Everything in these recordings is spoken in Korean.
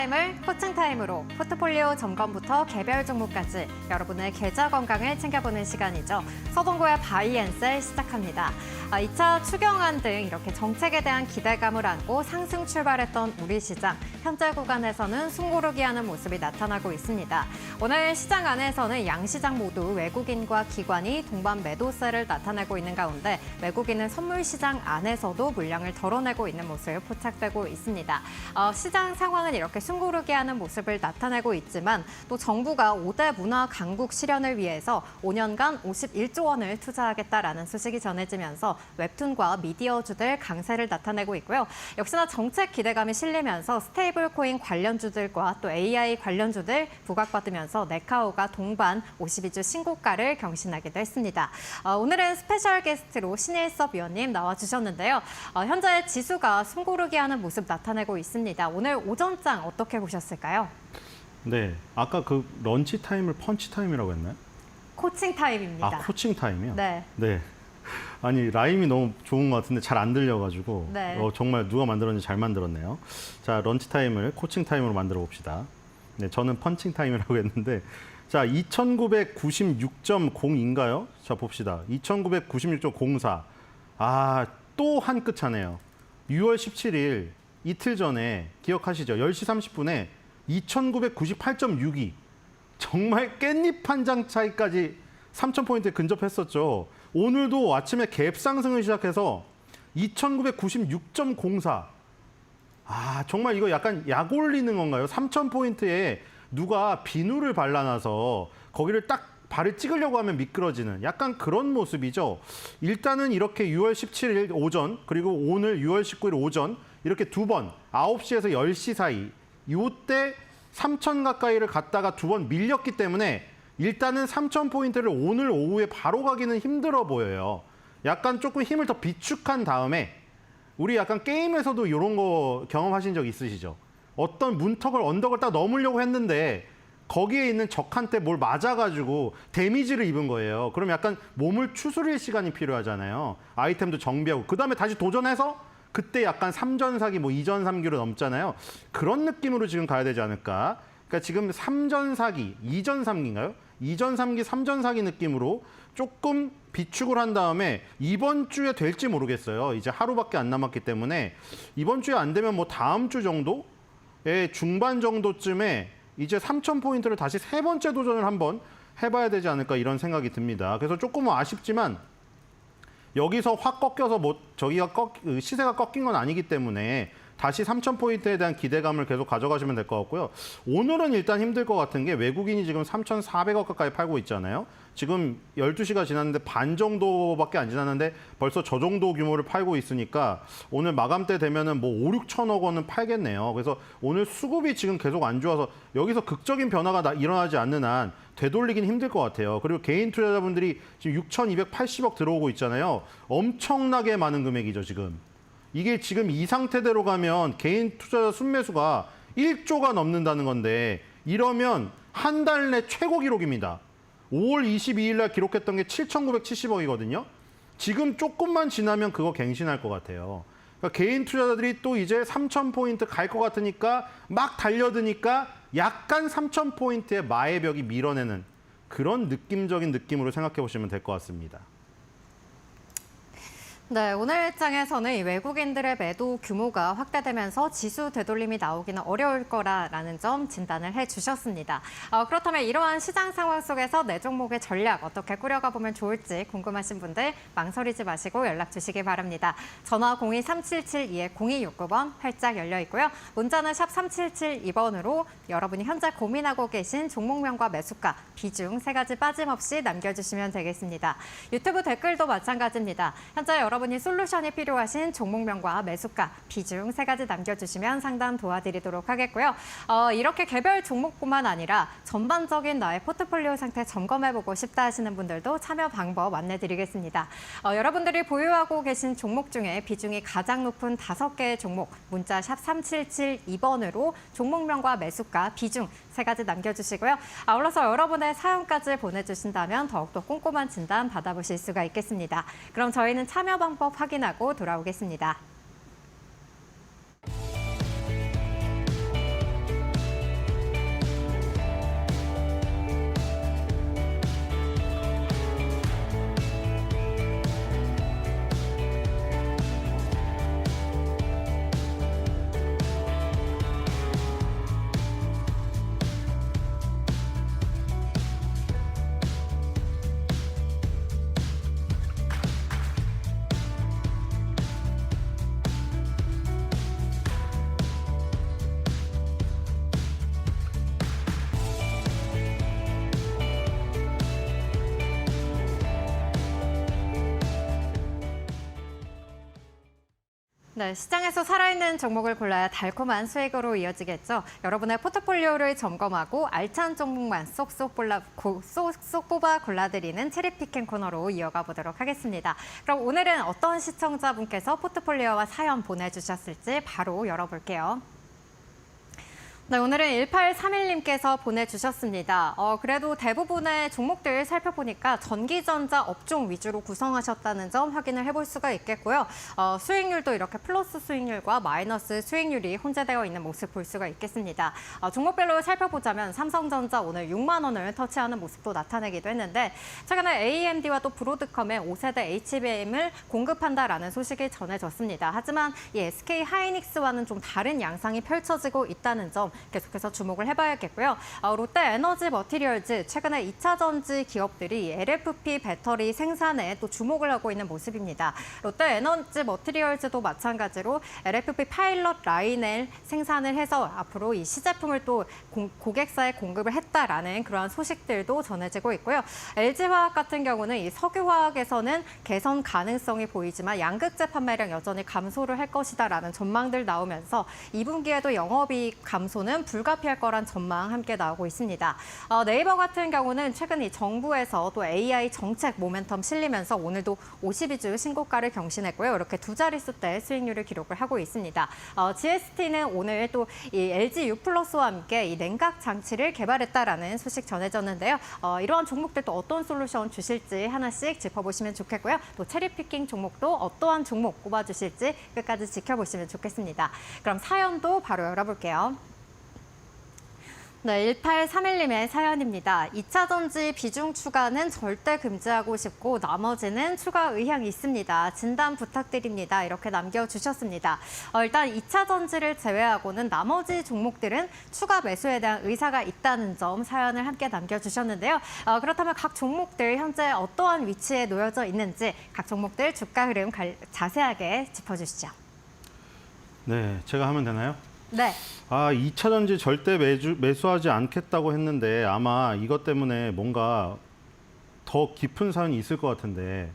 타임을 코칭 타임으로 포트폴리오 점검부터 개별 종목까지 여러분의 계좌 건강을 챙겨보는 시간이죠. 서동구의 바이앤셀 시작합니다. 2차 추경안 등 이렇게 정책에 대한 기대감을 안고 상승 출발했던 우리 시장. 현재 구간에서는 숨고르기 하는 모습이 나타나고 있습니다. 오늘 시장 안에서는 양시장 모두 외국인과 기관이 동반 매도세를 나타내고 있는 가운데 외국인은 선물 시장 안에서도 물량을 덜어내고 있는 모습 포착되고 있습니다. 시장 상황은 이렇게 숨고르기 하는 모습을 나타내고 있지만 또 정부가 5대 문화 강국 실현을 위해서 5년간 51조 원을 투자하겠다라는 소식이 전해지면서 웹툰과 미디어주들 강세를 나타내고 있고요. 역시나 정책 기대감이 실리면서 스테이블 코인 관련주들과 또 AI 관련주들 부각받으면서 네카오가 동반 52주 신고가를 경신하기도 했습니다. 오늘은 스페셜 게스트로 신일섭 위원님 나와주셨는데요. 현재 지수가 숨고르기 하는 모습 나타내고 있습니다. 오늘 오전장 어떻게 보셨을까요? 네, 아까 그 런치 타임을 펀치 타임이라고 했나요? 코칭 타임입니다. 아, 코칭 타임이요? 네. 네. 아니, 라임이 너무 좋은 것 같은데 잘 안 들려가지고 네. 정말 누가 만들었는지 잘 만들었네요. 자, 런치 타임을 코칭 타임으로 만들어 봅시다. 네, 저는 펀칭 타임이라고 했는데 자, 2996.0인가요? 자, 봅시다. 2996.04. 아, 또 한 끗 차네요. 6월 17일 이틀 전에 기억하시죠? 10시 30분에 2998.62. 정말 깻잎 한 장 차이까지 3,000포인트에 근접했었죠. 오늘도 아침에 갭 상승을 시작해서 2996.04. 아, 정말 이거 약간 약 올리는 건가요? 3,000포인트에 누가 비누를 발라놔서 거기를 딱 발을 찍으려고 하면 미끄러지는 약간 그런 모습이죠. 일단은 이렇게 6월 17일 오전 그리고 오늘 6월 19일 오전 이렇게 두 번 9시에서 10시 사이 이때 3,000 가까이를 갔다가 두 번 밀렸기 때문에 일단은 3,000포인트를 오늘 오후에 바로 가기는 힘들어 보여요. 약간 조금 힘을 더 비축한 다음에 우리 약간 게임에서도 이런 거 경험하신 적 있으시죠? 어떤 문턱을 언덕을 딱 넘으려고 했는데 거기에 있는 적한테 뭘 맞아가지고 데미지를 입은 거예요. 그럼 약간 몸을 추스릴 시간이 필요하잖아요. 아이템도 정비하고 그다음에 다시 도전해서 그때 약간 3전 사기, 뭐 2전 3기로 넘잖아요. 그런 느낌으로 지금 가야 되지 않을까. 그러니까 지금 3전 사기, 2전 3기인가요? 2전 3기, 3전 사기 느낌으로 조금 비축을 한 다음에 이번 주에 될지 모르겠어요. 이제 하루밖에 안 남았기 때문에 이번 주에 안 되면 뭐 다음 주 정도의 중반 정도쯤에 이제 3,000포인트를 다시 세 번째 도전을 한번 해봐야 되지 않을까 이런 생각이 듭니다. 그래서 조금은 아쉽지만 여기서 확 꺾여서 뭐 저기가 시세가 꺾인 건 아니기 때문에 다시 3,000포인트에 대한 기대감을 계속 가져가시면 될 것 같고요. 오늘은 일단 힘들 것 같은 게 외국인이 지금 3,400억 가까이 팔고 있잖아요. 지금 12시가 지났는데 반 정도밖에 안 지났는데 벌써 저 정도 규모를 팔고 있으니까 오늘 마감 때 되면은 뭐 5, 6천억 원은 팔겠네요. 그래서 오늘 수급이 지금 계속 안 좋아서 여기서 극적인 변화가 일어나지 않는 한 되돌리긴 힘들 것 같아요. 그리고 개인 투자자분들이 지금 6,280억 들어오고 있잖아요. 엄청나게 많은 금액이죠, 지금. 이게 지금 이 상태대로 가면 개인 투자자 순매수가 1조가 넘는다는 건데 이러면 한 달 내 최고 기록입니다. 5월 22일 날 기록했던 게 7,970억이거든요. 지금 조금만 지나면 그거 갱신할 것 같아요. 그러니까 개인 투자자들이 또 이제 3,000포인트 갈 것 같으니까 막 달려드니까 약간 3,000포인트의 마의 벽이 밀어내는 그런 느낌적인 느낌으로 생각해 보시면 될 것 같습니다. 네, 오늘 일장에서는 이 외국인들의 매도 규모가 확대되면서 지수 되돌림이 나오기는 어려울 거라는 점 진단을 해주셨습니다. 그렇다면 이러한 시장 상황 속에서 내 종목의 전략 어떻게 꾸려가 보면 좋을지 궁금하신 분들 망설이지 마시고 연락 주시기 바랍니다. 전화 02-3772-0269번 활짝 열려 있고요. 문자는 샵 3772번으로 여러분이 현재 고민하고 계신 종목명과 매수가, 비중 세 가지 빠짐없이 남겨주시면 되겠습니다. 유튜브 댓글도 마찬가지입니다. 현재 여러분이 솔루션이 필요하신 종목명과 매수가, 비중 세 가지 남겨주시면 상담 도와드리도록 하겠고요. 이렇게 개별 종목뿐만 아니라 전반적인 나의 포트폴리오 상태 점검해보고 싶다 하시는 분들도 참여 방법 안내드리겠습니다. 여러분들이 보유하고 계신 종목 중에 비중이 가장 높은 5개의 종목, 문자 샵 3772번으로 종목명과 매수가, 비중 세 가지 남겨주시고요. 아울러서 여러분의 사연까지 보내주신다면 더욱더 꼼꼼한 진단 받아보실 수가 있겠습니다. 그럼 저희는 참여 방법 확인하고 돌아오겠습니다. 네, 시장에서 살아있는 종목을 골라야 달콤한 수익으로 이어지겠죠. 여러분의 포트폴리오를 점검하고 알찬 종목만 쏙쏙 뽑아 골라드리는 체리피킹 코너로 이어가 보도록 하겠습니다. 그럼 오늘은 어떤 시청자분께서 포트폴리오와 사연 보내주셨을지 바로 열어볼게요. 네, 오늘은 1831님께서 보내주셨습니다. 그래도 대부분의 종목들 살펴보니까 전기전자 업종 위주로 구성하셨다는 점 확인을 해볼 수가 있겠고요. 수익률도 이렇게 플러스 수익률과 마이너스 수익률이 혼재되어 있는 모습 볼 수가 있겠습니다. 종목별로 살펴보자면 삼성전자 오늘 6만 원을 터치하는 모습도 나타내기도 했는데 최근에 AMD와 또 브로드컴의 5세대 HBM을 공급한다라는 소식이 전해졌습니다. 하지만 이 SK 하이닉스와는 좀 다른 양상이 펼쳐지고 있다는 점 계속해서 주목을 해봐야겠고요. 롯데 에너지 머티리얼즈 최근에 2차 전지 기업들이 LFP 배터리 생산에 또 주목을 하고 있는 모습입니다. 롯데 에너지 머티리얼즈도 마찬가지로 LFP 파일럿 라인을 생산을 해서 앞으로 이 시제품을 또 고객사에 공급을 했다라는 그러한 소식들도 전해지고 있고요. LG화학 같은 경우는 이 석유화학에서는 개선 가능성이 보이지만 양극재 판매량 여전히 감소를 할 것이다라는 전망들 나오면서 2분기에도 영업이익 감소는 불가피할 거란 전망 함께 나오고 있습니다. 네이버 같은 경우는 최근 이 정부에서 또 AI 정책 모멘텀 실리면서 오늘도 52주 신고가를 경신했고요. 이렇게 두 자릿수대 수익률을 기록을 하고 있습니다. GST는 오늘 또 이 LG U+와 함께 이 냉각 장치를 개발했다라는 소식 전해졌는데요. 이러한 종목들도 어떤 솔루션 주실지 하나씩 짚어보시면 좋겠고요. 또 체리피킹 종목도 어떠한 종목 꼽아주실지 끝까지 지켜보시면 좋겠습니다. 그럼 사연도 바로 열어볼게요. 네, 1831님의 사연입니다. 2차 전지 비중 추가는 절대 금지하고 싶고 나머지는 추가 의향이 있습니다. 진단 부탁드립니다. 이렇게 남겨주셨습니다. 일단 2차 전지를 제외하고는 나머지 종목들은 추가 매수에 대한 의사가 있다는 점 사연을 함께 남겨주셨는데요. 그렇다면 각 종목들 현재 어떠한 위치에 놓여져 있는지 각 종목들 주가 흐름 자세하게 짚어주시죠. 네, 제가 하면 되나요? 네. 2차 전지 절대 매수하지 않겠다고 했는데 아마 이것 때문에 뭔가 더 깊은 사연이 있을 것 같은데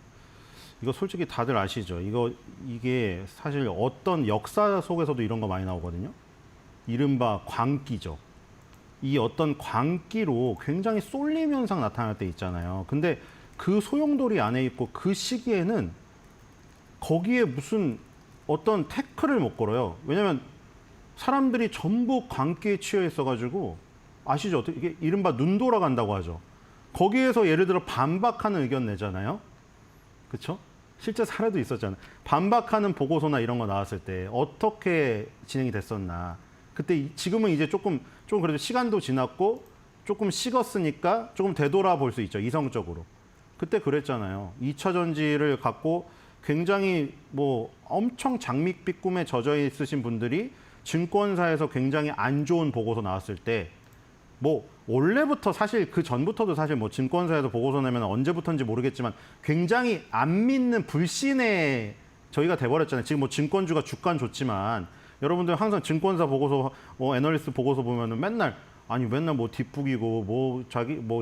이거 솔직히 다들 아시죠? 이게 사실 어떤 역사 속에서도 이런 거 많이 나오거든요. 이른바 광기죠. 이 어떤 광기로 굉장히 쏠림 현상 나타날 때 있잖아요. 근데 그 소용돌이 안에 있고 그 시기에는 거기에 무슨 어떤 태클을 못 걸어요. 왜냐면 사람들이 전부 광기에 취해 있어가지고 아시죠? 이게 이른바 눈 돌아간다고 하죠. 거기에서 예를 들어 반박하는 의견 내잖아요. 그렇죠? 실제 사례도 있었잖아요. 반박하는 보고서나 이런 거 나왔을 때 어떻게 진행이 됐었나. 그때 지금은 이제 조금 그래도 시간도 지났고 조금 식었으니까 조금 되돌아볼 수 있죠. 이성적으로. 그때 그랬잖아요. 2차 전지를 갖고 굉장히 뭐 엄청 장밋빛 꿈에 젖어 있으신 분들이 증권사에서 굉장히 안 좋은 보고서 나왔을 때 뭐 원래부터 사실 그 전부터도 사실 뭐 증권사에서 보고서 내면 언제부터인지 모르겠지만 굉장히 안 믿는 불신의 저희가 돼버렸잖아요. 지금 뭐 증권주가 주가는 좋지만 여러분들 항상 증권사 보고서 애널리스트 보고서 보면은 맨날 뭐 뒷북이고 뭐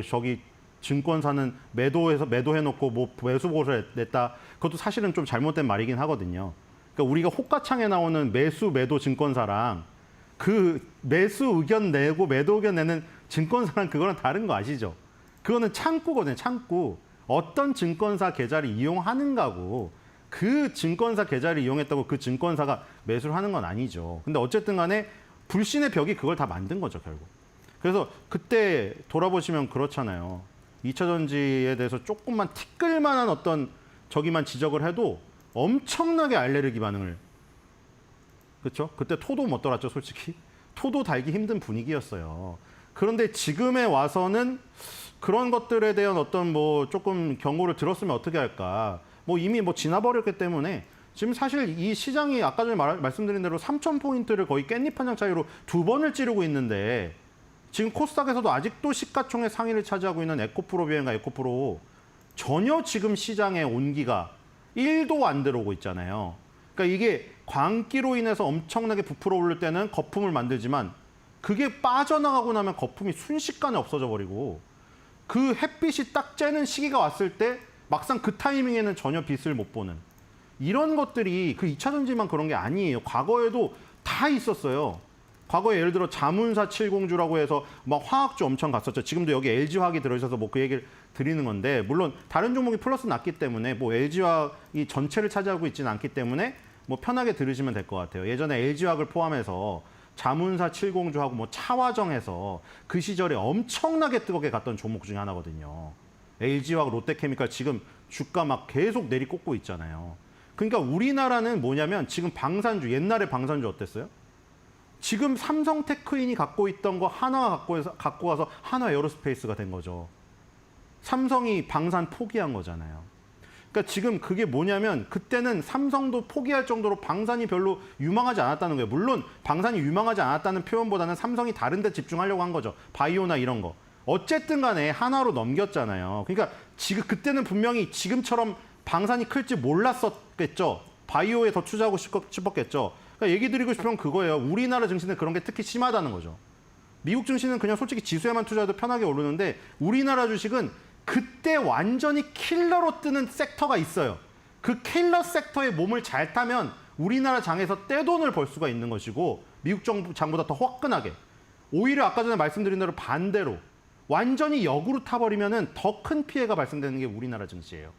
저기 증권사는 매도해놓고 뭐 매수 보고서를 냈다. 그것도 사실은 좀 잘못된 말이긴 하거든요. 그러니까 우리가 호가창에 나오는 매수 매도 증권사랑 그 매수 의견 내고 매도 의견 내는 증권사랑 그거랑 다른 거 아시죠? 그거는 창구거든요. 창구. 어떤 증권사 계좌를 이용하는가고 그 증권사 계좌를 이용했다고 그 증권사가 매수를 하는 건 아니죠. 근데 어쨌든 간에 불신의 벽이 그걸 다 만든 거죠, 결국. 그래서 그때 돌아보시면 그렇잖아요. 2차 전지에 대해서 조금만 티끌만한 어떤 저기만 지적을 해도 엄청나게 알레르기 반응을. 그렇죠? 그때 토도 못 달았죠, 솔직히. 토도 달기 힘든 분위기였어요. 그런데 지금에 와서는 그런 것들에 대한 어떤 뭐 조금 경고를 들었으면 어떻게 할까. 뭐 이미 뭐 지나버렸기 때문에 지금 사실 이 시장이 아까 전에 말씀드린 대로 3,000포인트를 거의 깻잎 한 장 차이로 2번을 찌르고 있는데 지금 코스닥에서도 아직도 시가총액 상위를 차지하고 있는 에코프로 비행과 에코프로 전혀 지금 시장의 온기가 1도 안 들어오고 있잖아요. 그러니까 이게 광기로 인해서 엄청나게 부풀어 오를 때는 거품을 만들지만 그게 빠져나가고 나면 거품이 순식간에 없어져 버리고 그 햇빛이 딱 쬐는 시기가 왔을 때 막상 그 타이밍에는 전혀 빛을 못 보는 이런 것들이 그 2차 전지만 그런 게 아니에요. 과거에도 다 있었어요. 과거에 예를 들어 자문사 7공주라고 해서 막 화학주 엄청 갔었죠. 지금도 여기 LG화학이 들어있어서 뭐 그 얘기를 드리는 건데, 물론 다른 종목이 플러스 났기 때문에 뭐 LG화학이 전체를 차지하고 있지는 않기 때문에 뭐 편하게 들으시면 될 것 같아요. 예전에 LG화학을 포함해서 자문사 7공주하고 뭐 차화정에서 그 시절에 엄청나게 뜨겁게 갔던 종목 중에 하나거든요. LG화학, 롯데케미칼 지금 주가 막 계속 내리꽂고 있잖아요. 그러니까 우리나라는 뭐냐면 지금 방산주, 옛날에 방산주 어땠어요? 지금 삼성테크인이 갖고 있던 거 하나가 갖고 와서 한화 에어로스페이스가 된 거죠. 삼성이 방산 포기한 거잖아요. 그러니까 지금 그게 뭐냐면 그때는 삼성도 포기할 정도로 방산이 별로 유망하지 않았다는 거예요. 물론 방산이 유망하지 않았다는 표현보다는 삼성이 다른 데 집중하려고 한 거죠. 바이오나 이런 거. 어쨌든 간에 한화로 넘겼잖아요. 그러니까 지금 그때는 분명히 지금처럼 방산이 클지 몰랐었겠죠. 바이오에 더 투자하고 싶었겠죠. 그러니까 얘기 드리고 싶은 건 그거예요. 우리나라 증시는 그런 게 특히 심하다는 거죠. 미국 증시는 그냥 솔직히 지수에만 투자해도 편하게 오르는데 우리나라 주식은 그때 완전히 킬러로 뜨는 섹터가 있어요. 그 킬러 섹터에 몸을 잘 타면 우리나라 장에서 떼돈을 벌 수가 있는 것이고 미국 장보다 더 화끈하게. 오히려 아까 전에 말씀드린 대로 반대로 완전히 역으로 타버리면 더 큰 피해가 발생되는 게 우리나라 증시예요.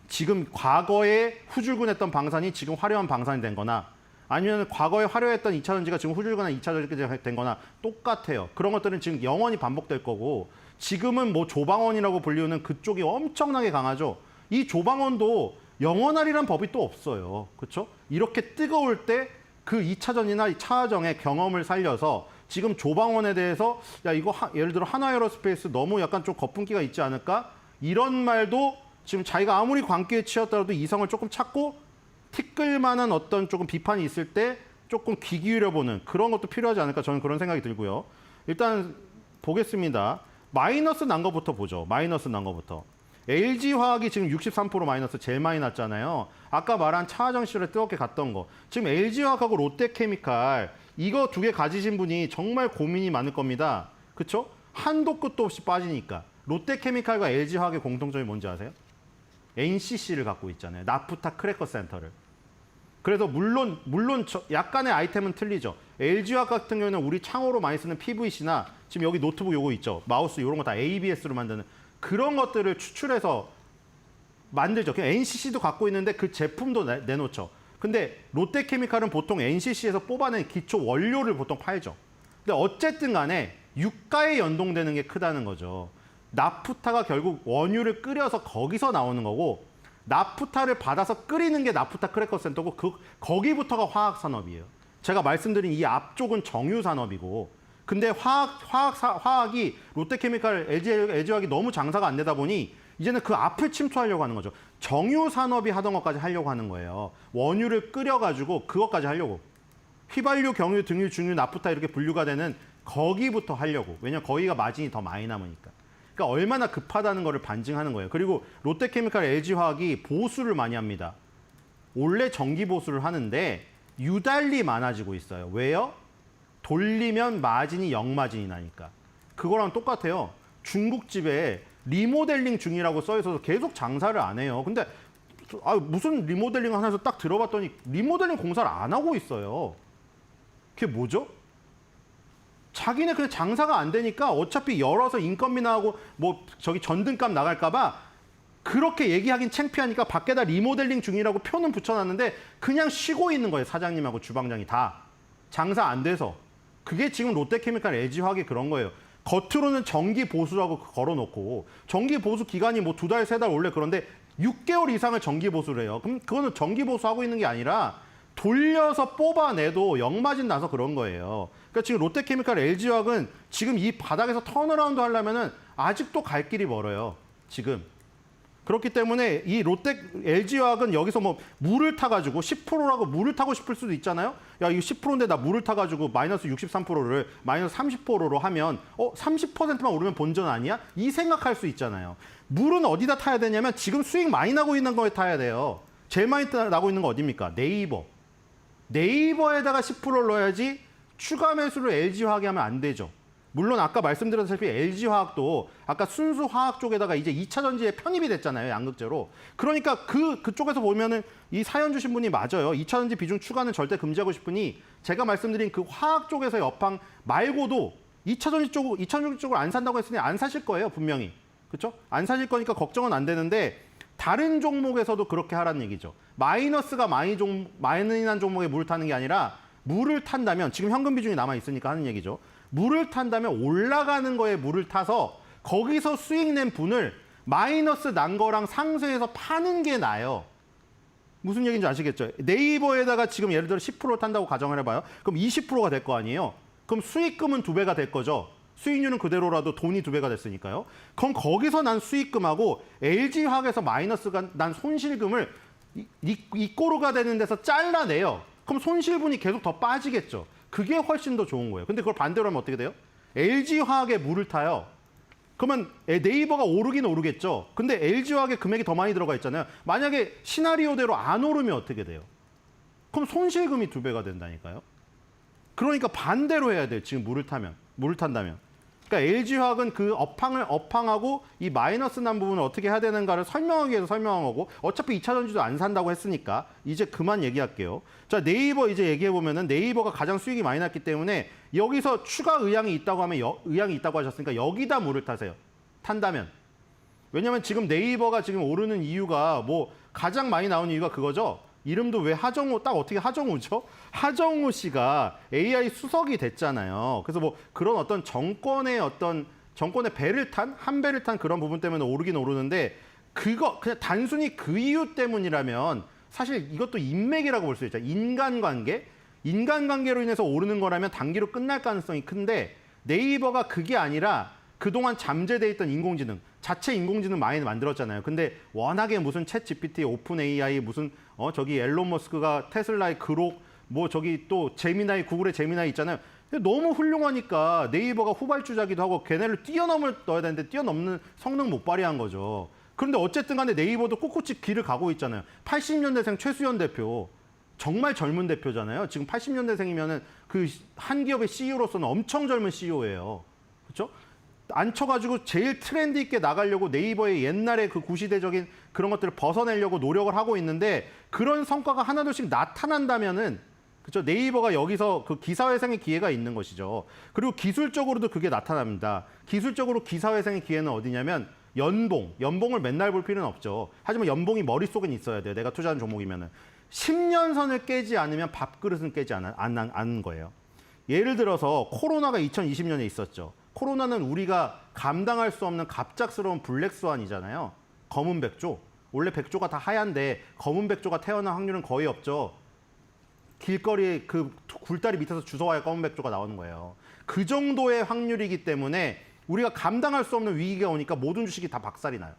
지금 과거에 후줄근했던 방산이 지금 화려한 방산이 된 거나 아니면 과거에 화려했던 2차 전지가 지금 후줄근한 2차 전지가 된 거나 똑같아요. 그런 것들은 지금 영원히 반복될 거고 지금은 뭐 조방원이라고 불리우는 그쪽이 엄청나게 강하죠. 이 조방원도 영원하리란 법이 또 없어요. 그렇죠? 이렇게 뜨거울 때 그 2차 전이나 차화정의 경험을 살려서 지금 조방원에 대해서 야 이거 예를 들어 한화에어로스페이스 너무 약간 좀 거품기가 있지 않을까? 이런 말도 지금 자기가 아무리 광기에 치였더라도 이성을 조금 찾고 티끌만한 어떤 조금 비판이 있을 때 조금 귀 기울여보는 그런 것도 필요하지 않을까 저는 그런 생각이 들고요. 일단 보겠습니다. 마이너스 난 거부터 보죠. 마이너스 난 거부터. LG화학이 지금 63% 마이너스 제일 많이 났잖아요. 아까 말한 차화정 시절에 뜨겁게 갔던 거. 지금 LG화학하고 롯데케미칼 이거 두 개 가지신 분이 정말 고민이 많을 겁니다. 그렇죠? 한도 끝도 없이 빠지니까. 롯데케미칼과 LG화학의 공통점이 뭔지 아세요? NCC를 갖고 있잖아요. 나프타 크래커 센터를. 그래서 물론 약간의 아이템은 틀리죠. LG화학 같은 경우는 우리 창호로 많이 쓰는 PVC나 지금 여기 노트북 요거 있죠. 마우스 이런 거 다 ABS로 만드는 그런 것들을 추출해서 만들죠. NCC도 갖고 있는데 그 제품도 내놓죠. 근데 롯데케미칼은 보통 NCC에서 뽑아낸 기초 원료를 보통 팔죠. 근데 어쨌든 간에 유가에 연동되는 게 크다는 거죠. 나프타가 결국 원유를 끓여서 거기서 나오는 거고 나프타를 받아서 끓이는 게 나프타 크래커 센터고 거기부터가 화학 산업이에요. 제가 말씀드린 이 앞쪽은 정유 산업이고 근데 화학이 롯데케미칼, LG화학이 너무 장사가 안 되다 보니 이제는 그 앞을 침투하려고 하는 거죠. 정유 산업이 하던 것까지 하려고 하는 거예요. 원유를 끓여가지고 그것까지 하려고. 휘발유, 경유, 등유, 중유, 나프타 이렇게 분류가 되는 거기부터 하려고. 왜냐면 거기가 마진이 더 많이 남으니까. 그러니까 얼마나 급하다는 거를 반증하는 거예요. 그리고 롯데케미칼, LG화학이 보수를 많이 합니다. 원래 정기 보수를 하는데 유달리 많아지고 있어요. 왜요? 돌리면 마진이 역마진이 나니까. 그거랑 똑같아요. 중국집에 리모델링 중이라고 써 있어서 계속 장사를 안 해요. 근데 무슨 리모델링 하나 해서 딱 들어봤더니 리모델링 공사를 안 하고 있어요. 그게 뭐죠? 자기네 그냥 장사가 안 되니까 어차피 열어서 인건비 나가고 뭐 저기 전등값 나갈까 봐 그렇게 얘기하긴 창피하니까 밖에다 리모델링 중이라고 표는 붙여놨는데 그냥 쉬고 있는 거예요. 사장님하고 주방장이 다. 장사 안 돼서. 그게 지금 롯데케미칼, LG화학이 그런 거예요. 겉으로는 정기 보수라고 걸어놓고 정기 보수 기간이 뭐 2달, 3달 원래 그런데 6개월 이상을 정기 보수를 해요. 그럼 그거는 정기 보수하고 있는 게 아니라 돌려서 뽑아내도 역마진 나서 그런 거예요. 그러니까 지금 롯데케미칼, LG화학은 지금 이 바닥에서 턴어라운드 하려면은 아직도 갈 길이 멀어요. 지금. 그렇기 때문에 이 LG화학은 여기서 뭐 물을 타가지고 10%라고 물을 타고 싶을 수도 있잖아요. 야, 이거 10%인데 나 물을 타가지고 마이너스 63%를 마이너스 30%로 하면 30%만 오르면 본전 아니야? 이 생각할 수 있잖아요. 물은 어디다 타야 되냐면 지금 수익 많이 나고 있는 거에 타야 돼요. 제일 많이 나고 있는 거 어디입니까? 네이버. 네이버에다가 10%를 넣어야지 추가 매수를 LG화학이 하면 안 되죠. 물론 아까 말씀드렸다시피 LG화학도 아까 순수 화학 쪽에다가 이제 2차 전지에 편입이 됐잖아요. 양극재로. 그러니까 그쪽에서 보면은 이 사연 주신 분이 맞아요. 2차 전지 비중 추가는 절대 금지하고 싶으니 제가 말씀드린 그 화학 쪽에서의 업황 말고도 2차 전지 쪽을 안 산다고 했으니 안 사실 거예요. 분명히. 그렇죠? 안 사실 거니까 걱정은 안 되는데 다른 종목에서도 그렇게 하라는 얘기죠. 마이너스가 마이너한 종목에 물을 타는 게 아니라 물을 탄다면 지금 현금 비중이 남아 있으니까 하는 얘기죠. 물을 탄다면 올라가는 거에 물을 타서 거기서 수익 낸 분을 마이너스 난 거랑 상쇄해서 파는 게 나아요. 무슨 얘기인지 아시겠죠? 네이버에다가 지금 예를 들어 10% 탄다고 가정을 해봐요. 그럼 20%가 될 거 아니에요? 그럼 수익금은 2배가 될 거죠. 수익률은 그대로라도 돈이 2배가 됐으니까요. 그럼 거기서 난 수익금하고 LG화학에서 마이너스가 난 손실금을 이 꼬르가 되는 데서 잘라내요. 그럼 손실분이 계속 더 빠지겠죠. 그게 훨씬 더 좋은 거예요. 근데 그걸 반대로 하면 어떻게 돼요? LG화학에 물을 타요. 그러면 네이버가 오르긴 오르겠죠. 근데 LG화학에 금액이 더 많이 들어가 있잖아요. 만약에 시나리오대로 안 오르면 어떻게 돼요? 그럼 손실금이 2배가 된다니까요. 그러니까 반대로 해야 돼요. 지금 물을 탄다면. 그러니까 LG화학은 그 업황하고 이 마이너스 난 부분을 어떻게 해야 되는가를 설명하기 위해서 설명한 거고 어차피 2차 전지도 안 산다고 했으니까 이제 그만 얘기할게요. 자, 네이버 이제 얘기해 보면은 네이버가 가장 수익이 많이 났기 때문에 여기서 추가 의향이 있다고 하면 의향이 있다고 하셨으니까 여기다 물을 타세요. 탄다면. 왜냐면 지금 네이버가 지금 오르는 이유가 뭐 가장 많이 나오는 이유가 그거죠. 이름도 왜 하정우, 딱 어떻게 하정우죠? 하정우 씨가 AI 수석이 됐잖아요. 그래서 뭐 그런 어떤 정권의 배를 탄, 한 배를 탄 그런 부분 때문에 오르긴 오르는데 그냥 단순히 그 이유 때문이라면 사실 이것도 인맥이라고 볼 수 있죠. 인간관계로 인해서 오르는 거라면 단기로 끝날 가능성이 큰데 네이버가 그게 아니라 그동안 잠재돼 있던 인공지능, 자체 인공지능 많이 만들었잖아요. 근데 워낙에 무슨 챗 GPT, 오픈 AI, 무슨 저기 엘론 머스크가 테슬라의 그록, 뭐 저기 또 제미나이, 구글의 제미나이 있잖아요. 너무 훌륭하니까 네이버가 후발주자기도 하고 걔네를 넣어야 되는데 뛰어넘는 성능 못 발휘한 거죠. 그런데 어쨌든 간에 네이버도 꿋꿋이 길을 가고 있잖아요. 80년대생 최수연 대표. 정말 젊은 대표잖아요. 지금 80년대생이면은 그 한 기업의 CEO로서는 엄청 젊은 CEO예요. 그렇죠? 앉혀가지고 제일 트렌드 있게 나가려고 네이버의 옛날의 그 구시대적인 그런 것들을 벗어내려고 노력을 하고 있는데 그런 성과가 하나둘씩 나타난다면은 그렇죠? 네이버가 여기서 그 기사회생의 기회가 있는 것이죠. 그리고 기술적으로도 그게 나타납니다. 기술적으로 기사회생의 기회는 어디냐면 연봉을 맨날 볼 필요는 없죠. 하지만 연봉이 머릿속엔 있어야 돼요. 내가 투자한 종목이면은. 10년 선을 깨지 않으면 밥그릇은 깨지 않는 거예요. 예를 들어서 코로나가 2020년에 있었죠. 코로나는 우리가 감당할 수 없는 갑작스러운 블랙스완이잖아요. 검은 백조. 원래 백조가 다 하얀데 검은 백조가 태어날 확률은 거의 없죠. 길거리에 그 굴다리 밑에서 주워와야 검은 백조가 나오는 거예요. 그 정도의 확률이기 때문에 우리가 감당할 수 없는 위기가 오니까 모든 주식이 다 박살이 나요.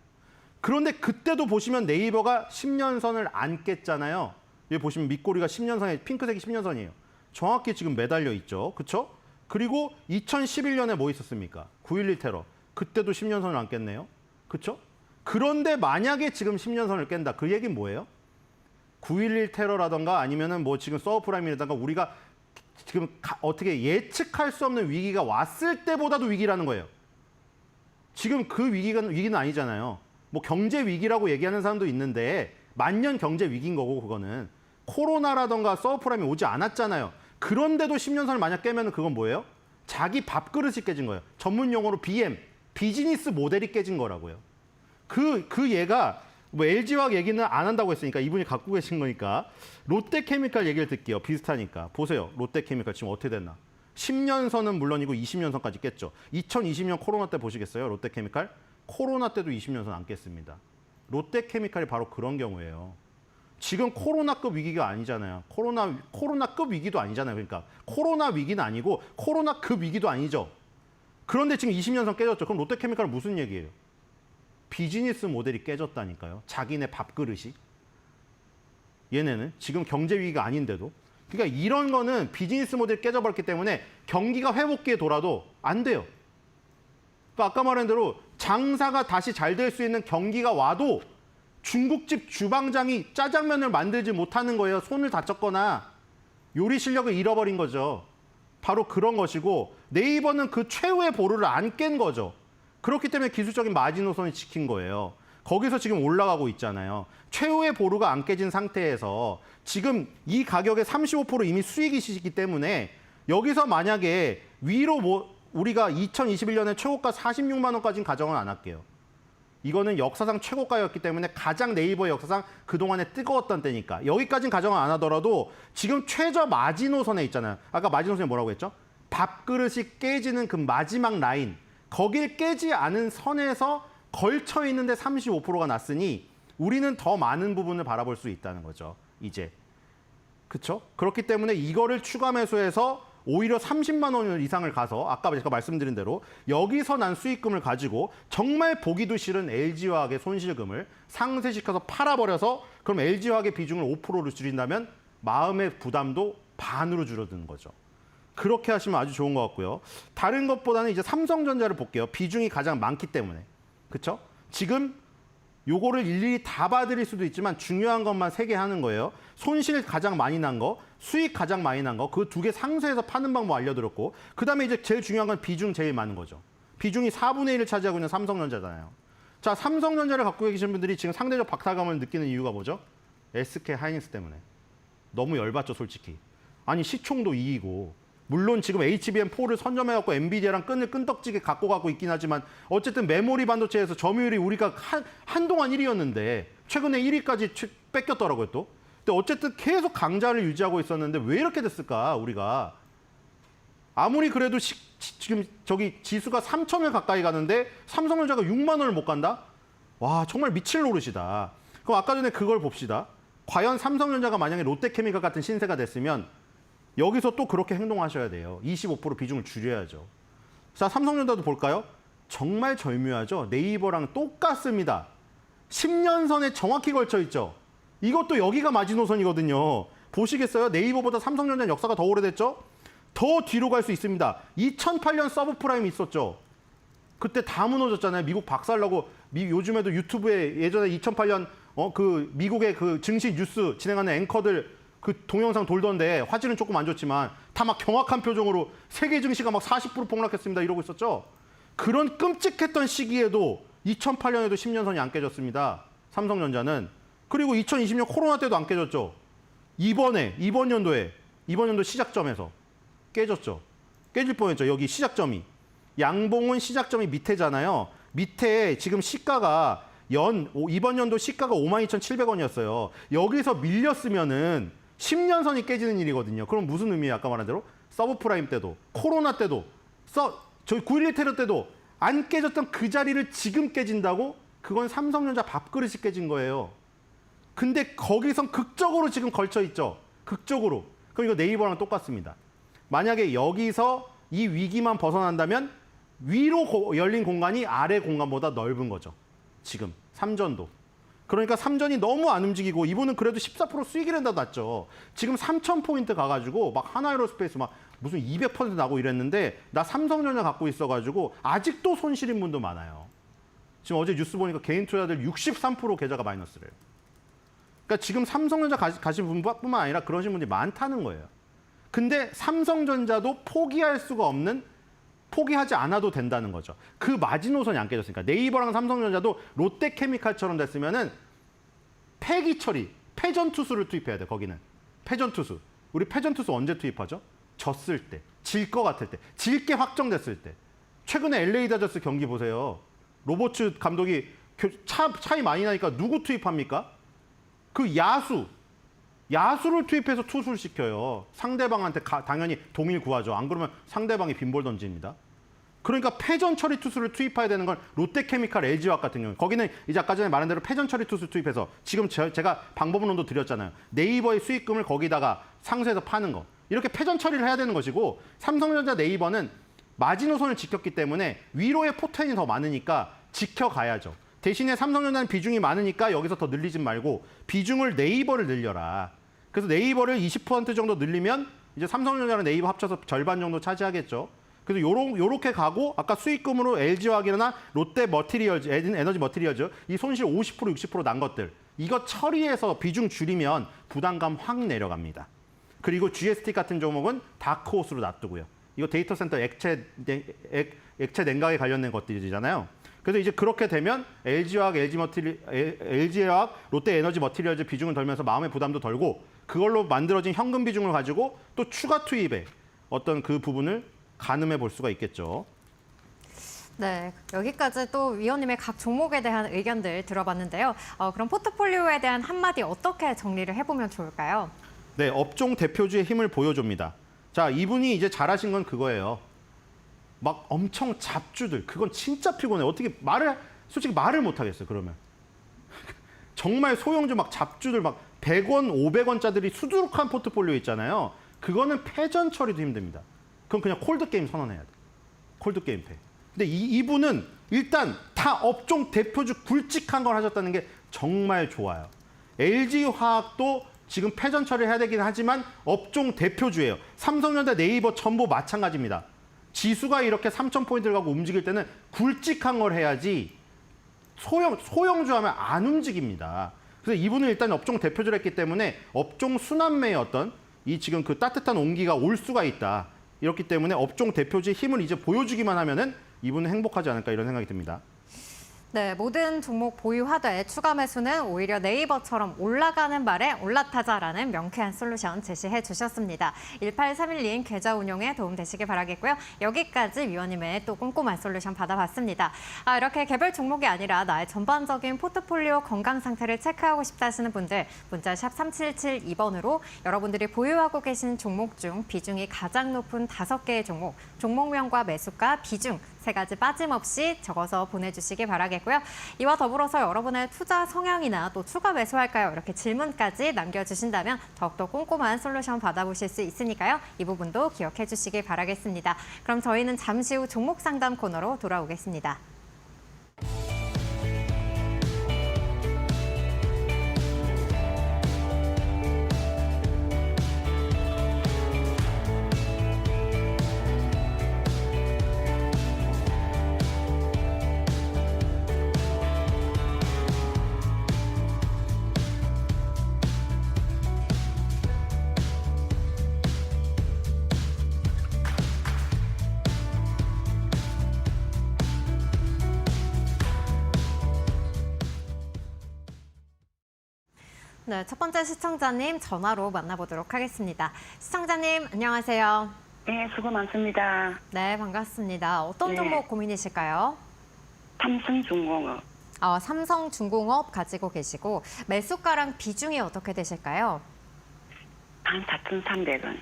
그런데 그때도 보시면 네이버가 10년 선을 안 깼잖아요. 여기 보시면 밑꼬리가 10년 선에 핑크색이 10년 선이에요. 정확히 지금 매달려 있죠. 그렇죠? 그리고 2011년에 뭐 있었습니까? 9.11 테러. 그때도 10년 선을 안 깼네요. 그렇죠? 그런데 만약에 지금 10년 선을 깬다. 그 얘기는 뭐예요? 9.11 테러라던가 아니면은 뭐 지금 서브프라임이라던가 우리가 지금 어떻게 예측할 수 없는 위기가 왔을 때보다도 위기라는 거예요. 지금 그 위기는 아니잖아요. 뭐 경제 위기라고 얘기하는 사람도 있는데 만년 경제 위기인 거고 그거는 코로나라던가 서브프라임이 오지 않았잖아요. 그런데도 10년 선을 만약 깨면 그건 뭐예요? 자기 밥그릇이 깨진 거예요. 전문 용어로 BM, 비즈니스 모델이 깨진 거라고요. 그 얘가 뭐 LG화학 얘기는 안 한다고 했으니까 이분이 갖고 계신 거니까 롯데케미칼 얘기를 듣게요. 비슷하니까. 보세요. 롯데케미칼 지금 어떻게 됐나. 10년 선은 물론이고 20년 선까지 깼죠. 2020년 코로나 때 보시겠어요? 롯데케미칼? 코로나 때도 20년 선 안 깼습니다. 롯데케미칼이 바로 그런 경우예요. 지금 코로나급 위기가 아니잖아요. 코로나급 위기도 아니잖아요. 그러니까 코로나 위기는 아니고 코로나급 위기도 아니죠. 그런데 지금 20년 선 깨졌죠. 그럼 롯데케미칼은 무슨 얘기예요? 비즈니스 모델이 깨졌다니까요. 자기네 밥그릇이. 얘네는 지금 경제 위기가 아닌데도. 그러니까 이런 거는 비즈니스 모델이 깨져버렸기 때문에 경기가 회복기에 돌아도 안 돼요. 그러니까 아까 말한 대로 장사가 다시 잘 될 수 있는 경기가 와도 중국집 주방장이 짜장면을 만들지 못하는 거예요. 손을 다쳤거나 요리 실력을 잃어버린 거죠. 바로 그런 것이고 네이버는 그 최후의 보루를 안 깬 거죠. 그렇기 때문에 기술적인 마지노선이 지킨 거예요. 거기서 지금 올라가고 있잖아요. 최후의 보루가 안 깨진 상태에서 지금 이 가격에 35% 이미 수익이 시기 때문에 여기서 만약에 위로 우리가 2021년에 최고가 46만 원까지는 가정은 안 할게요. 이거는 역사상 최고가였기 때문에 가장 네이버 역사상 그동안에 뜨거웠던 때니까 여기까지는 가정을 안 하더라도 지금 최저 마지노선에 있잖아요. 아까 마지노선이 뭐라고 했죠? 밥그릇이 깨지는 그 마지막 라인. 거길 깨지 않은 선에서 걸쳐 있는데 35%가 났으니 우리는 더 많은 부분을 바라볼 수 있다는 거죠. 이제. 그렇죠? 그렇기 때문에 이거를 추가 매수해서 오히려 30만 원 이상을 가서 아까 제가 말씀드린 대로 여기서 난 수익금을 가지고 정말 보기도 싫은 LG화학의 손실금을 상쇄시켜서 팔아버려서 그럼 LG화학의 비중을 5%로 줄인다면 마음의 부담도 반으로 줄어드는 거죠. 그렇게 하시면 아주 좋은 것 같고요. 다른 것보다는 이제 삼성전자를 볼게요. 비중이 가장 많기 때문에. 그렇죠? 지금 요거를 일일이 다 봐드릴 수도 있지만 중요한 것만 3개 하는 거예요. 손실 가장 많이 난 거, 수익 가장 많이 난 거, 그 2개 상쇄해서 파는 방법 알려드렸고 그다음에 이제 제일 중요한 건 비중 제일 많은 거죠. 비중이 4분의 1을 차지하고 있는 삼성전자잖아요. 자, 삼성전자를 갖고 계신 분들이 지금 상대적 박탈감을 느끼는 이유가 뭐죠? SK 하이닉스 때문에. 너무 열받죠, 솔직히. 아니, 시총도 2이고 물론 지금 HBM4를 선점해갖고 엔비디아랑 끈을 끈덕지게 갖고 가고 있긴 하지만 어쨌든 메모리 반도체에서 점유율이 우리가 한동안 1위였는데 최근에 1위까지 뺏겼더라고요 또. 근데 어쨌든 계속 강자를 유지하고 있었는데 왜 이렇게 됐을까 우리가. 아무리 그래도 지금 저기 지수가 3,000을 가까이 가는데 삼성전자가 6만 원을 못 간다? 와 정말 미칠 노릇이다. 그럼 아까 전에 그걸 봅시다. 과연 삼성전자가 만약에 롯데케미칼 같은 신세가 됐으면 여기서 또 그렇게 행동하셔야 돼요. 25% 비중을 줄여야죠. 자, 삼성전자도 볼까요? 정말 절묘하죠. 네이버랑 똑같습니다. 10년 선에 정확히 걸쳐 있죠. 이것도 여기가 마지노선이거든요. 보시겠어요? 네이버보다 삼성전자 역사가 더 오래됐죠? 더 뒤로 갈 수 있습니다. 2008년 서브프라임 있었죠. 그때 다 무너졌잖아요. 미국 박살나고 요즘에도 유튜브에 예전에 2008년 그 미국의 그 증시 뉴스 진행하는 앵커들 그 동영상 돌던데 화질은 조금 안 좋지만 다 막 경악한 표정으로 세계 증시가 막 40% 폭락했습니다 이러고 있었죠. 그런 끔찍했던 시기에도 2008년에도 10년 선이 안 깨졌습니다. 삼성전자는. 그리고 2020년 코로나 때도 안 깨졌죠. 이번 연도 시작점에서 깨졌죠. 깨질 뻔했죠. 여기 시작점이. 양봉은 시작점이 밑에잖아요. 밑에 지금 시가가 이번 연도 시가가 52,700원이었어요. 여기서 밀렸으면은 10년 선이 깨지는 일이거든요. 그럼 무슨 의미예요? 아까 말한 대로 서브프라임 때도 코로나 때도 저희 9.11 테러 때도 안 깨졌던 그 자리를 지금 깨진다고? 그건 삼성전자 밥그릇이 깨진 거예요. 근데 거기선 극적으로 지금 걸쳐 있죠. 극적으로. 그럼 이거 네이버랑 똑같습니다. 만약에 여기서 이 위기만 벗어난다면 위로 열린 공간이 아래 공간보다 넓은 거죠. 지금 삼전도. 그러니까 삼전이 너무 안 움직이고 이분은 그래도 14% 수익이 낸다 났죠. 지금 3,000포인트 가가지고 막 하나에로스페이스 막 무슨 200% 나고 이랬는데 나 삼성전자 갖고 있어가지고 아직도 손실인 분도 많아요. 지금 어제 뉴스 보니까 개인 투자들 63% 계좌가 마이너스래요. 그러니까 지금 삼성전자 가신 분뿐만 아니라 그러신 분들이 많다는 거예요. 근데 삼성전자도 포기하지 않아도 된다는 거죠. 그 마지노선이 안 깨졌으니까. 네이버랑 삼성전자도 롯데케미칼처럼 됐으면은 폐기 처리, 패전투수를 투입해야 돼, 거기는. 패전투수. 우리 패전투수 언제 투입하죠? 졌을 때, 질 것 같을 때, 질 게 확정됐을 때. 최근에 LA 다저스 경기 보세요. 로버츠 감독이 차이 많이 나니까 누구 투입합니까? 그 야수를 투입해서 투수를 시켜요. 상대방한테 당연히 동의를 구하죠. 안 그러면 상대방이 빈볼 던집니다. 그러니까 패전 처리 투수를 투입해야 되는 건 롯데케미칼, LG화학 같은 경우. 거기는 이제 아까 전에 말한 대로 패전 처리 투수 투입해서 지금 제가 방법론도 드렸잖아요. 네이버의 수익금을 거기다가 상쇄해서 파는 거. 이렇게 패전 처리를 해야 되는 것이고 삼성전자, 네이버는 마지노선을 지켰기 때문에 위로의 포텐이 더 많으니까 지켜가야죠. 대신에 삼성전자는 비중이 많으니까 여기서 더 늘리진 말고 비중을 네이버를 늘려라. 그래서 네이버를 20% 정도 늘리면 이제 삼성전자랑 네이버 합쳐서 절반 정도 차지하겠죠. 그래서 요렇게 가고 아까 수익금으로 LG화학이나 롯데 머티리얼즈, 에너지 머티리얼즈 이 손실 50%, 60% 난 것들 이거 처리해서 비중 줄이면 부담감 확 내려갑니다. 그리고 GST 같은 종목은 다크호스로 놔두고요. 이거 데이터 센터 액체 냉각에 관련된 것들이잖아요. 그래서 이제 그렇게 되면 LG화학, LG화학, 롯데에너지 머티리얼즈 비중을 덜면서 마음의 부담도 덜고 그걸로 만들어진 현금 비중을 가지고 또 추가 투입에 어떤 그 부분을 가늠해 볼 수가 있겠죠. 네, 여기까지 또 위원님의 각 종목에 대한 의견들 들어봤는데요. 그럼 포트폴리오에 대한 한마디 어떻게 정리를 해보면 좋을까요? 네, 업종 대표주의 힘을 보여줍니다. 자, 이분이 이제 잘하신 건 그거예요. 막 엄청 잡주들, 그건 진짜 피곤해. 어떻게 솔직히 말을 못 하겠어요, 그러면. 정말 소형주 막 잡주들 막 100원, 500원짜리들이 수두룩한 포트폴리오 있잖아요. 그거는 패전 처리도 힘듭니다. 그건 그냥 콜드게임 선언해야 돼. 콜드게임 패. 근데 이분은 일단 다 업종 대표주 굵직한 걸 하셨다는 게 정말 좋아요. LG화학도 지금 패전 처리를 해야 되긴 하지만 업종 대표주예요. 삼성전자, 네이버 전부 마찬가지입니다. 지수가 이렇게 3,000포인트를 갖고 움직일 때는 굵직한 걸 해야지 소형주 하면 안 움직입니다. 그래서 이분은 일단 업종 대표주를 했기 때문에 업종 순환매의 어떤 이 지금 그 따뜻한 온기가 올 수가 있다. 이렇기 때문에 업종 대표주의 힘을 이제 보여주기만 하면은 이분은 행복하지 않을까 이런 생각이 듭니다. 네, 모든 종목 보유하되 추가 매수는 오히려 네이버처럼 올라가는 말에 올라타자라는 명쾌한 솔루션 제시해 주셨습니다. 1831님 계좌 운용에 도움되시길 바라겠고요. 여기까지 위원님의 또 꼼꼼한 솔루션 받아봤습니다. 이렇게 개별 종목이 아니라 나의 전반적인 포트폴리오 건강 상태를 체크하고 싶다 하시는 분들 문자 샵 3772번으로 여러분들이 보유하고 계신 종목 중 비중이 가장 높은 5개의 종목, 종목명과 매수가, 비중 3가지 빠짐없이 적어서 보내주시기 바라겠고요. 이와 더불어서 여러분의 투자 성향이나 또 추가 매수할까요? 이렇게 질문까지 남겨주신다면 더욱더 꼼꼼한 솔루션 받아보실 수 있으니까요. 이 부분도 기억해 주시기 바라겠습니다. 그럼 저희는 잠시 후 종목 상담 코너로 돌아오겠습니다. 네, 첫 번째 시청자님 전화로 만나보도록 하겠습니다. 시청자님, 안녕하세요. 네, 수고 많습니다. 네, 반갑습니다. 어떤 네. 종목 고민이실까요? 삼성중공업 삼성중공업 가지고 계시고 매수가랑 비중이 어떻게 되실까요? 14,300원.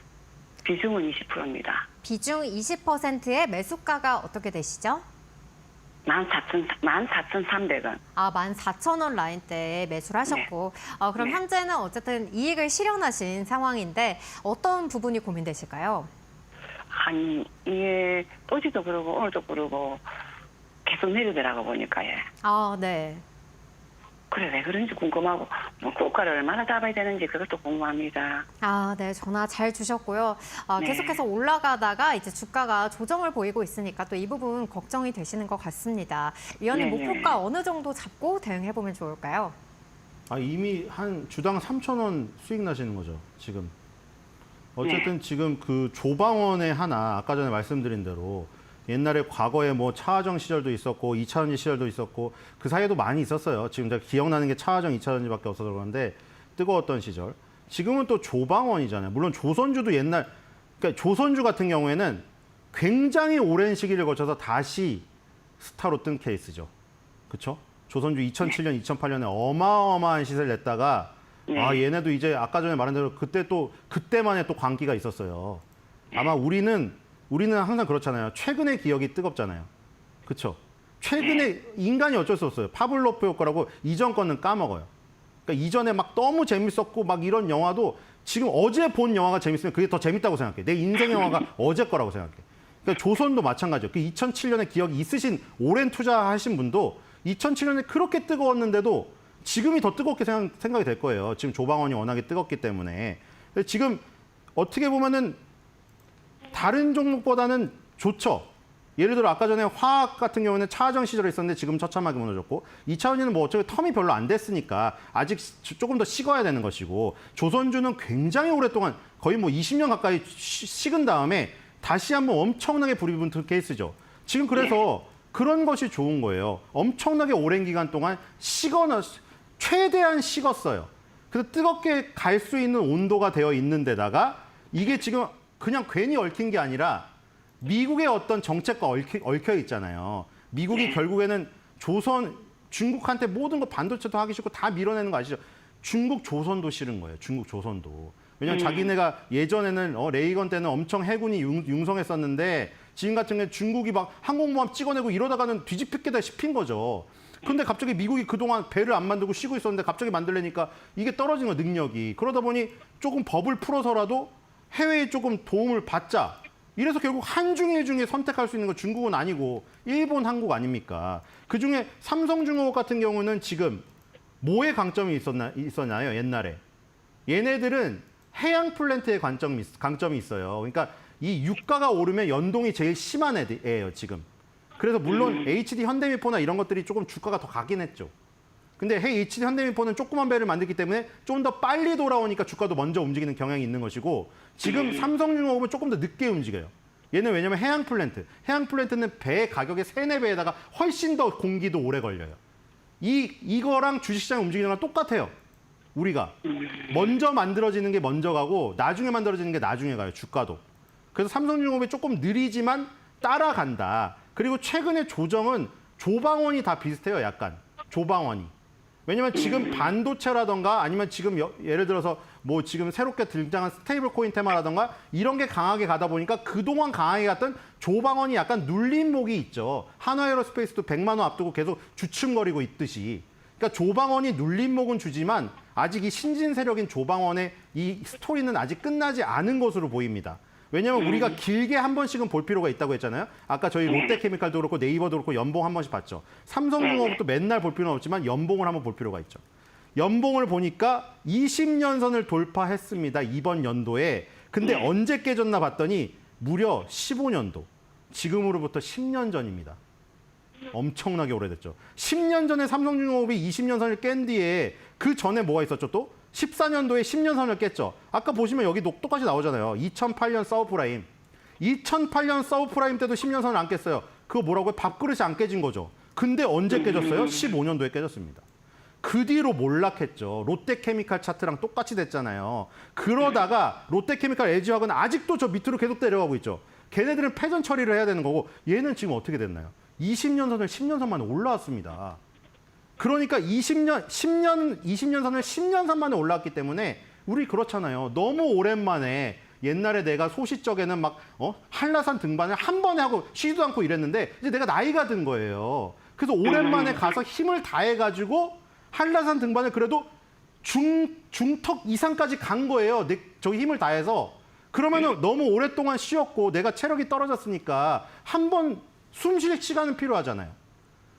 비중은 20%입니다. 비중 20%의 매수가가 어떻게 되시죠? 14,300원. 14,000원 라인대에 매수를 하셨고 그럼 네. 현재는 어쨌든 이익을 실현하신 상황인데 어떤 부분이 고민되실까요? 아니, 이게 어제도 그러고 오늘도 그러고 계속 내리더라고 보니까. 예. 네. 그래, 왜 그런지 궁금하고 뭐 고가를 얼마나 잡아야 되는지 그것도 궁금합니다. 네, 전화 잘 주셨고요. 네. 계속해서 올라가다가 이제 주가가 조정을 보이고 있으니까 또 이 부분 걱정이 되시는 것 같습니다. 위원님 네, 목표가 어느 정도 잡고 대응해보면 좋을까요? 이미 한 주당 3,000원 수익 나시는 거죠, 지금. 어쨌든 지금 그 조방원의 하나, 아까 전에 말씀드린 대로 옛날에 과거에 뭐 차화정 시절도 있었고 2차전지 시절도 있었고 그 사이에도 많이 있었어요. 지금 제가 기억나는 게 차화정 2차전지밖에 없어서 그런데 뜨거웠던 시절. 지금은 또 조방원이잖아요. 물론 조선주도 그러니까 조선주 같은 경우에는 굉장히 오랜 시기를 거쳐서 다시 스타로 뜬 케이스죠. 그렇죠? 조선주 2007년, 2008년에 어마어마한 시세를 냈다가 얘네도 이제 아까 전에 말한 대로 그때만의 또 광기가 있었어요. 아마 우리는 항상 그렇잖아요. 최근의 기억이 뜨겁잖아요. 그렇죠? 최근에 인간이 어쩔 수 없어요. 파블로프 효과라고 이전 거는 까먹어요. 그러니까 이전에 막 너무 재밌었고 막 이런 영화도 지금 어제 본 영화가 재밌으면 그게 더 재밌다고 생각해. 내 인생 영화가 어제 거라고 생각해. 그러니까 조선도 마찬가지예요. 그 2007년에 기억이 있으신 오랜 투자하신 분도 2007년에 그렇게 뜨거웠는데도 지금이 더 뜨겁게 생각이 될 거예요. 지금 조방원이 워낙에 뜨겁기 때문에. 지금 어떻게 보면은 다른 종목보다는 좋죠. 예를 들어 아까 전에 화학 같은 경우는 차화정 시절에 있었는데 지금 처참하게 무너졌고 2차전지는 뭐 어차피 텀이 별로 안 됐으니까 아직 조금 더 식어야 되는 것이고 조선주는 굉장히 오랫동안 거의 뭐 20년 가까이 식은 다음에 다시 한번 엄청나게 불이 붙은 케이스죠. 지금 그래서 그런 것이 좋은 거예요. 엄청나게 오랜 기간 동안 최대한 식었어요. 그래서 뜨겁게 갈 수 있는 온도가 되어 있는 데다가 이게 지금 그냥 괜히 얽힌 게 아니라 미국의 어떤 정책과 얽혀 있잖아요. 미국이 결국에는 중국한테 모든 거 반도체도 하기 싫고 다 밀어내는 거 아시죠? 중국 조선도 싫은 거예요. 중국 조선도. 왜냐면 자기네가 예전에는 레이건 때는 엄청 해군이 융성했었는데 지금 같은 경우에 중국이 막 항공모함 찍어내고 이러다가는 뒤집히겠다 싶은 거죠. 근데 갑자기 미국이 그동안 배를 안 만들고 쉬고 있었는데 갑자기 만들려니까 이게 떨어진 거 능력이. 그러다 보니 조금 법을 풀어서라도 해외에 조금 도움을 받자. 이래서 결국 한중일 중에 선택할 수 있는 건 중국은 아니고 일본, 한국 아닙니까? 그중에 삼성중공업 같은 경우는 지금 뭐에 강점이 있었나요? 옛날에. 얘네들은 해양 플랜트에 강점이 있어요. 그러니까 이 유가가 오르면 연동이 제일 심한 애예요, 지금. 그래서 물론 HD 현대미포나 이런 것들이 조금 주가가 더 가긴 했죠. 근데 HD 현대미포는 조그만 배를 만들기 때문에 좀 더 빨리 돌아오니까 주가도 먼저 움직이는 경향이 있는 것이고 지금 삼성중공업은 조금 더 늦게 움직여요. 얘는 왜냐면 해양 플랜트는 배 가격의 3, 4배에다가 훨씬 더 공기도 오래 걸려요. 이거랑 주식시장 움직이는 거랑 똑같아요. 우리가 먼저 만들어지는 게 먼저 가고 나중에 만들어지는 게 나중에 가요. 주가도. 그래서 삼성중공업이 조금 느리지만 따라간다. 그리고 최근에 조정은 조방원이 다 비슷해요. 약간 조방원이. 왜냐면 지금 반도체라던가 아니면 지금 예를 들어서 뭐 지금 새롭게 등장한 스테이블 코인 테마라던가 이런 게 강하게 가다 보니까 그동안 강하게 갔던 조방원이 약간 눌림목이 있죠. 한화에어로스페이스도 100만 원 앞두고 계속 주춤거리고 있듯이. 그러니까 조방원이 눌림목은 주지만 아직 이 신진 세력인 조방원의 이 스토리는 아직 끝나지 않은 것으로 보입니다. 왜냐하면 우리가 길게 한 번씩은 볼 필요가 있다고 했잖아요. 아까 저희 롯데케미칼도 그렇고 네이버도 그렇고 연봉 한 번씩 봤죠. 삼성중공업도 맨날 볼 필요는 없지만 연봉을 한번 볼 필요가 있죠. 연봉을 보니까 20년 선을 돌파했습니다. 이번 연도에. 근데 언제 깨졌나 봤더니 무려 15년도. 지금으로부터 10년 전입니다. 엄청나게 오래됐죠. 10년 전에 삼성중공업이 20년 선을 깬 뒤에 그 전에 뭐가 있었죠 또? 14년도에 10년 선을 깼죠. 아까 보시면 여기 똑같이 나오잖아요. 2008년 서브프라임. 2008년 서브프라임 때도 10년 선을 안 깼어요. 그거 뭐라고요? 밥그릇이 안 깨진 거죠. 근데 언제 깨졌어요? 15년도에 깨졌습니다. 그 뒤로 몰락했죠. 롯데케미칼 차트랑 똑같이 됐잖아요. 그러다가 롯데케미칼, LG화학은 아직도 저 밑으로 계속 내려가고 있죠. 걔네들은 패전 처리를 해야 되는 거고 얘는 지금 어떻게 됐나요? 20년 선을 10년 선 만에 올라왔습니다. 그러니까 20년 선을 10년 선 만에 올라왔기 때문에 우리 그렇잖아요. 너무 오랜만에 옛날에 내가 소시적에는 막 한라산 등반을 한 번에 하고 쉬지도 않고 이랬는데 이제 내가 나이가 든 거예요. 그래서 오랜만에 가서 힘을 다해가지고 한라산 등반을 그래도 중턱 이상까지 간 거예요. 저기 힘을 다해서. 그러면은 너무 오랫동안 쉬었고 내가 체력이 떨어졌으니까 한 번 숨 쉴 시간은 필요하잖아요.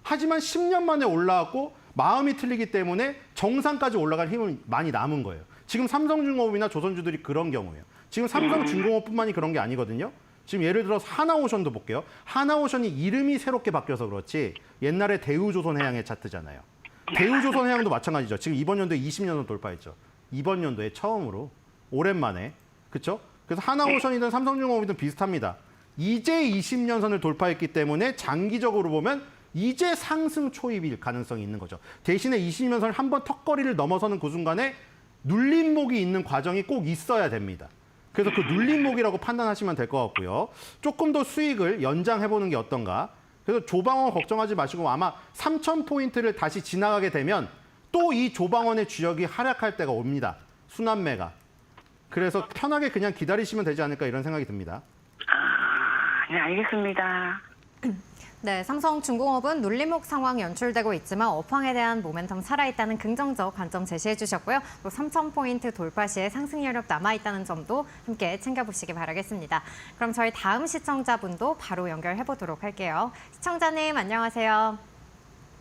하지만 10년 만에 올라왔고 마음이 틀리기 때문에 정상까지 올라갈 힘은 많이 남은 거예요. 지금 삼성중공업이나 조선주들이 그런 경우예요. 지금 삼성중공업뿐만이 그런 게 아니거든요. 지금 예를 들어서 하나오션도 볼게요. 하나오션이 이름이 새롭게 바뀌어서 그렇지 옛날에 대우조선해양의 차트잖아요. 대우조선해양도 마찬가지죠. 지금 이번 연도에 20년을 돌파했죠. 이번 연도에 처음으로 오랜만에. 그렇죠? 그래서 하나오션이든 삼성중공업이든 비슷합니다. 이제 20년 선을 돌파했기 때문에 장기적으로 보면 이제 상승 초입일 가능성이 있는 거죠. 대신에 20년 선을 한번 턱걸이를 넘어서는 그 순간에 눌림목이 있는 과정이 꼭 있어야 됩니다. 그래서 그 눌림목이라고 판단하시면 될 것 같고요. 조금 더 수익을 연장해보는 게 어떤가. 그래서 조방원 걱정하지 마시고 아마 3,000포인트를 다시 지나가게 되면 또 이 조방원의 주력이 하락할 때가 옵니다. 순환매가. 그래서 편하게 그냥 기다리시면 되지 않을까 이런 생각이 듭니다. 네, 알겠습니다. 네, 삼성중공업은 눌림목 상황 연출되고 있지만 업황에 대한 모멘텀 살아있다는 긍정적 관점 제시해 주셨고요. 또 3,000포인트 돌파 시에 상승 여력 남아있다는 점도 함께 챙겨보시기 바라겠습니다. 그럼 저희 다음 시청자분도 바로 연결해 보도록 할게요. 시청자님 안녕하세요.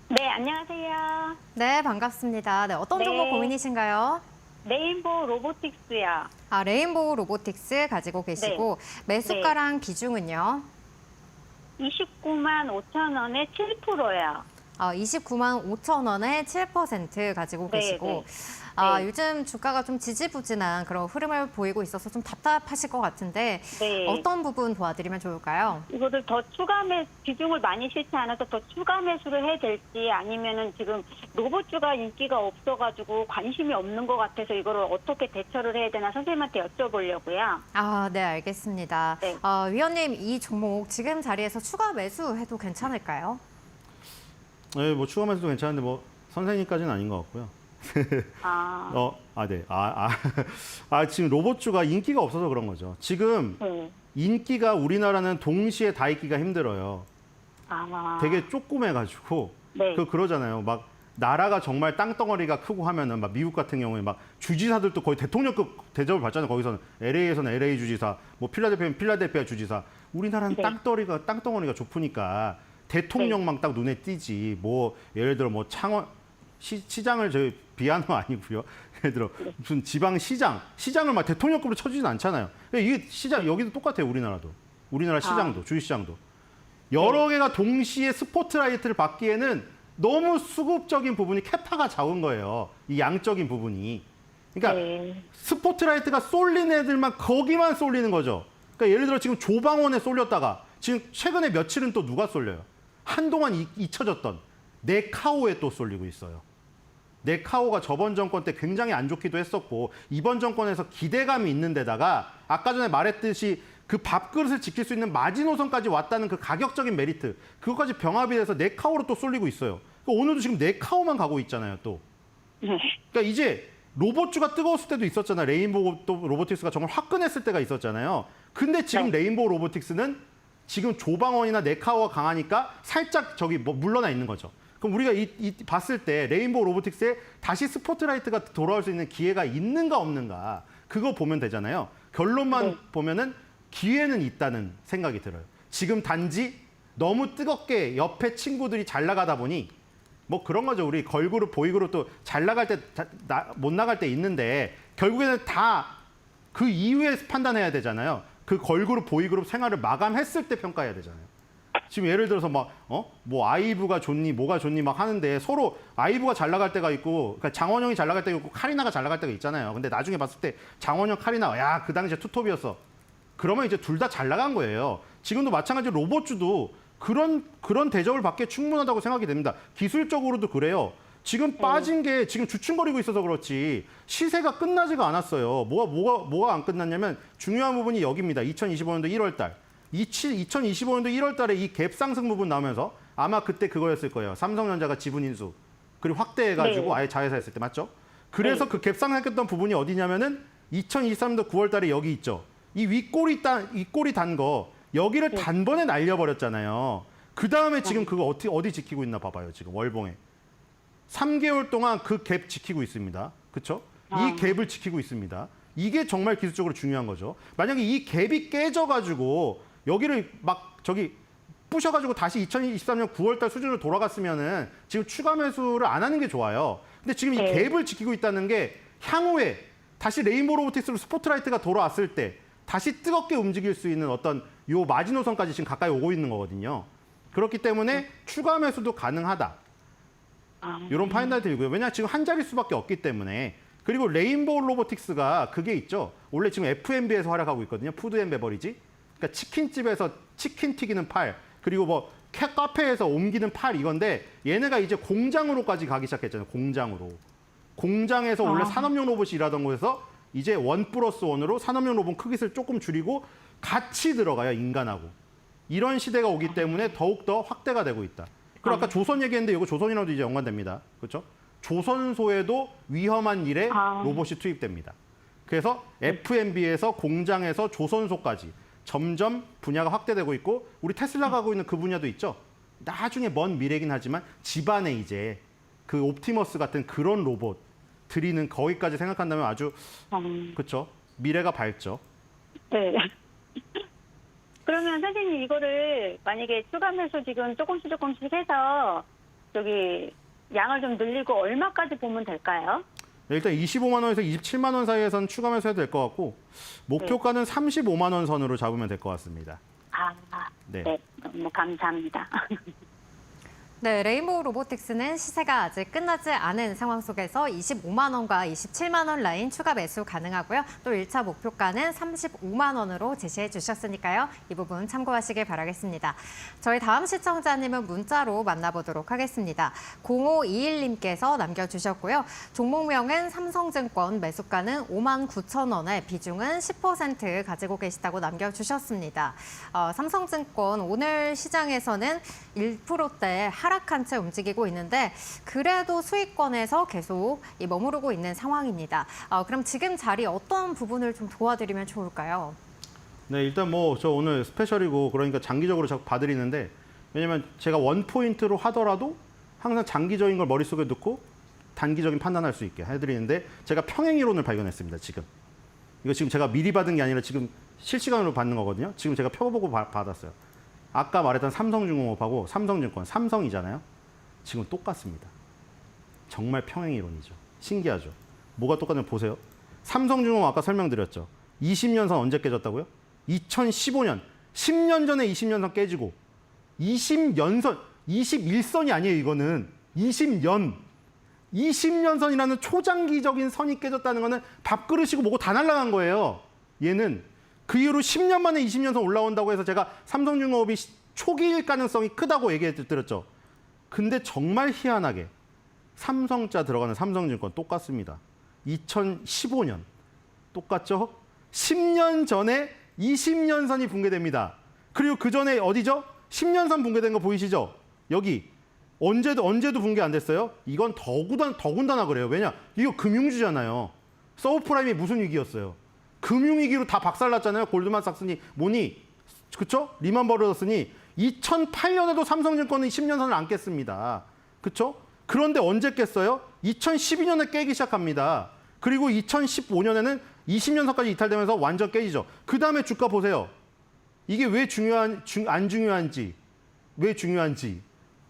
네, 안녕하세요. 네, 반갑습니다. 네, 어떤 종목 네. 고민이신가요? 레인보우 로보틱스요. 레인보우 로보틱스 가지고 계시고 매수가랑 비중은요? 29만 5천 원에 7%요. 29만 5천 원에 7% 가지고 네, 계시고 네. 네. 요즘 주가가 좀 지지부진한 그런 흐름을 보이고 있어서 좀 답답하실 것 같은데 네. 어떤 부분 도와드리면 좋을까요? 이거를 더 추가 비중을 많이 싣지 않아서 더 추가 매수를 해야 될지 아니면은 지금 로봇주가 인기가 없어가지고 관심이 없는 것 같아서 이거를 어떻게 대처를 해야 되나 선생님한테 여쭤보려고요. 네, 알겠습니다. 네. 위원님, 이 종목 지금 자리에서 추가 매수해도 괜찮을까요? 네, 뭐 추가 매수도 괜찮은데 뭐 선생님까지는 아닌 것 같고요. 네. 지금 로봇주가 인기가 없어서 그런 거죠. 지금 네. 인기가 우리나라는 동시에 다 있기가 힘들어요. 되게 쪼그매가지고 네. 그러잖아요. 막 나라가 정말 땅덩어리가 크고 하면은 막 미국 같은 경우에 막 주지사들도 거의 대통령급 대접을 받잖아요. 거기서는 LA에서는 LA 주지사, 뭐 필라델피아는 필라델피아 주지사. 우리나라는 네. 땅덩어리가 좁으니까 대통령만 딱 눈에 띄지. 뭐 예를 들어 뭐 창원 시장을 저희 비하는 거 아니고요. 예를 들어 무슨 지방 시장을 막 대통령급으로 쳐주진 않잖아요. 이게 시장 여기도 똑같아요. 우리나라 시장도 주식시장도 여러 개가 동시에 스포트라이트를 받기에는 너무 수급적인 부분이 캐파가 작은 거예요. 이 양적인 부분이. 그러니까 네. 스포트라이트가 쏠린 애들만 거기만 쏠리는 거죠. 그러니까 예를 들어 지금 조방원에 쏠렸다가 지금 최근에 며칠은 또 누가 쏠려요? 한동안 잊혀졌던 네카오에 또 쏠리고 있어요. 네카오가 저번 정권 때 굉장히 안 좋기도 했었고 이번 정권에서 기대감이 있는 데다가 아까 전에 말했듯이 그 밥그릇을 지킬 수 있는 마지노선까지 왔다는 그 가격적인 메리트 그것까지 병합이 돼서 네카오로 또 쏠리고 있어요. 그러니까 오늘도 지금 네카오만 가고 있잖아요. 또. 그러니까 이제 로봇주가 뜨거웠을 때도 있었잖아요. 레인보우 로보틱스가 정말 화끈했을 때가 있었잖아요. 근데 지금 레인보우 로보틱스는 지금 조방원이나 네카오가 강하니까 살짝 물러나 있는 거죠. 그럼 우리가 봤을 때 레인보우 로보틱스에 다시 스포트라이트가 돌아올 수 있는 기회가 있는가 없는가 그거 보면 되잖아요. 결론만 보면은 기회는 있다는 생각이 들어요. 지금 단지 너무 뜨겁게 옆에 친구들이 잘 나가다 보니 뭐 그런 거죠. 우리 걸그룹, 보이그룹 또 잘 나갈 때 못 나갈 때 있는데 결국에는 다 그 이후에 판단해야 되잖아요. 그 걸그룹, 보이그룹 생활을 마감했을 때 평가해야 되잖아요. 지금 예를 들어서 뭐 아이브가 좋니, 뭐가 좋니 막 하는데 서로 아이브가 잘 나갈 때가 있고, 그러니까 장원영이 잘 나갈 때가 있고, 카리나가 잘 나갈 때가 있잖아요. 근데 나중에 봤을 때 장원영, 카리나, 야, 그 당시에 투톱이었어. 그러면 이제 둘 다 잘 나간 거예요. 지금도 마찬가지로 로봇주도 그런 대접을 받기에 충분하다고 생각이 됩니다. 기술적으로도 그래요. 지금 빠진 게 지금 주춤거리고 있어서 그렇지 시세가 끝나지가 않았어요. 뭐가 안 끝났냐면 중요한 부분이 여기입니다. 2025년도 1월 달. 2025년도 1월 달에 이 갭 상승 부분 나오면서 아마 그때 그거였을 거예요. 삼성전자가 지분 인수 그리고 확대해가지고 네. 아예 자회사 했을 때 맞죠? 그래서 그 갭 상승했던 부분이 어디냐면은 2023년도 9월 달에 여기 있죠. 이 윗꼬리 단 거 여기를 단번에 날려버렸잖아요. 그 다음에 지금 그거 어디 지키고 있나 봐봐요. 지금 월봉에. 3개월 동안 그 갭 지키고 있습니다. 그렇죠? 이 갭을 지키고 있습니다. 이게 정말 기술적으로 중요한 거죠. 만약에 이 갭이 깨져가지고 여기를 부셔가지고 다시 2023년 9월달 수준으로 돌아갔으면은 지금 추가 매수를 안 하는 게 좋아요. 근데 지금 이 갭을 지키고 있다는 게 향후에 다시 레인보우 로보틱스로 스포트라이트가 돌아왔을 때 다시 뜨겁게 움직일 수 있는 어떤 요 마지노선까지 지금 가까이 오고 있는 거거든요. 그렇기 때문에 추가 매수도 가능하다. 이런 파인다이 들고요. 왜냐 지금 한 자릿수밖에 없기 때문에. 그리고 레인보우 로보틱스가 그게 있죠. 원래 지금 F&B에서 활약하고 있거든요. 푸드 앤 베버리지. 그러니까 치킨집에서 치킨 튀기는 팔, 그리고 뭐 카페에서 옮기는 팔 이건데 얘네가 이제 공장으로까지 가기 시작했잖아요. 공장에서 원래 산업용 로봇이 일하던 곳에서 이제 1+1으로 산업용 로봇 크기를 조금 줄이고 같이 들어가요. 인간하고. 이런 시대가 오기 때문에 더욱더 확대가 되고 있다. 그리고 아까 조선 얘기했는데 이거 조선이랑도 이제 연관됩니다. 그렇죠? 조선소에도 위험한 일에 로봇이 투입됩니다. 그래서 F&B에서 공장에서 조선소까지 점점 분야가 확대되고 있고 우리 테슬라가 하고 있는 그 분야도 있죠. 나중에 먼 미래긴 하지만 집안에 이제 그 옵티머스 같은 그런 로봇 들이는 거기까지 생각한다면 아주 그렇죠. 미래가 밝죠. 네. 그러면 선생님 이거를 만약에 추가 매수 지금 조금씩 해서 양을 좀 늘리고 얼마까지 보면 될까요? 네, 일단 25만 원에서 27만 원 사이에서는 추가 매수해도 될 것 같고 목표가는 35만 원 선으로 잡으면 될 것 같습니다. 네. 너무 감사합니다. 네, 레인보우 로보틱스는 시세가 아직 끝나지 않은 상황 속에서 25만 원과 27만 원 라인 추가 매수 가능하고요. 또 1차 목표가는 35만 원으로 제시해 주셨으니까요. 이 부분 참고하시길 바라겠습니다. 저희 다음 시청자님은 문자로 만나보도록 하겠습니다. 0521님께서 남겨주셨고요. 종목명은 삼성증권, 매수가는 5만 9천 원에 비중은 10% 가지고 계시다고 남겨주셨습니다. 삼성증권 오늘 시장에서는 1%대 하락한 채 움직이고 있는데 그래도 수익권에서 계속 머무르고 있는 상황입니다. 그럼 지금 자리 어떤 부분을 좀 도와드리면 좋을까요? 네, 일단 뭐 저 오늘 스페셜이고 그러니까 장기적으로 자꾸 봐드리는데 왜냐면 제가 원 포인트로 하더라도 항상 장기적인 걸 머릿속에 넣고 단기적인 판단할 수 있게 해드리는데 제가 평행이론을 발견했습니다, 지금. 이거 지금 제가 미리 받은 게 아니라 지금 실시간으로 받는 거거든요. 지금 제가 펴보고 받았어요. 아까 말했던 삼성중공업하고 삼성증권, 삼성이잖아요. 지금 똑같습니다. 정말 평행이론이죠. 신기하죠. 뭐가 똑같냐면 보세요. 삼성중공업 아까 설명드렸죠. 20년선 언제 깨졌다고요? 2015년. 10년 전에 20년선 깨지고 20년선, 21선이 아니에요, 이거는. 20년선이라는 초장기적인 선이 깨졌다는 거는 밥그릇이고 뭐고 다 날아간 거예요. 얘는. 그 이후로 10년 만에 20년선 올라온다고 해서 제가 삼성중공업이 초기일 가능성이 크다고 얘기해드렸죠. 근데 정말 희한하게 삼성자 들어가는 삼성증권 똑같습니다. 2015년 똑같죠? 10년 전에 20년선이 붕괴됩니다. 그리고 그 전에 어디죠? 10년선 붕괴된 거 보이시죠? 여기 언제도 붕괴 안 됐어요? 이건 더군다나 그래요. 왜냐? 이거 금융주잖아요. 서브프라임이 무슨 위기였어요? 금융위기로 다 박살났잖아요. 골드만삭스니 뭐니, 그쵸? 리만 브러더스니 2008년에도 삼성증권은 10년선을 안 깼습니다. 그쵸? 그런데 언제 깼어요? 2012년에 깨기 시작합니다. 그리고 2015년에는 20년선까지 이탈되면서 완전 깨지죠. 그 다음에 주가 보세요. 이게 왜 안 중요한지, 왜 중요한지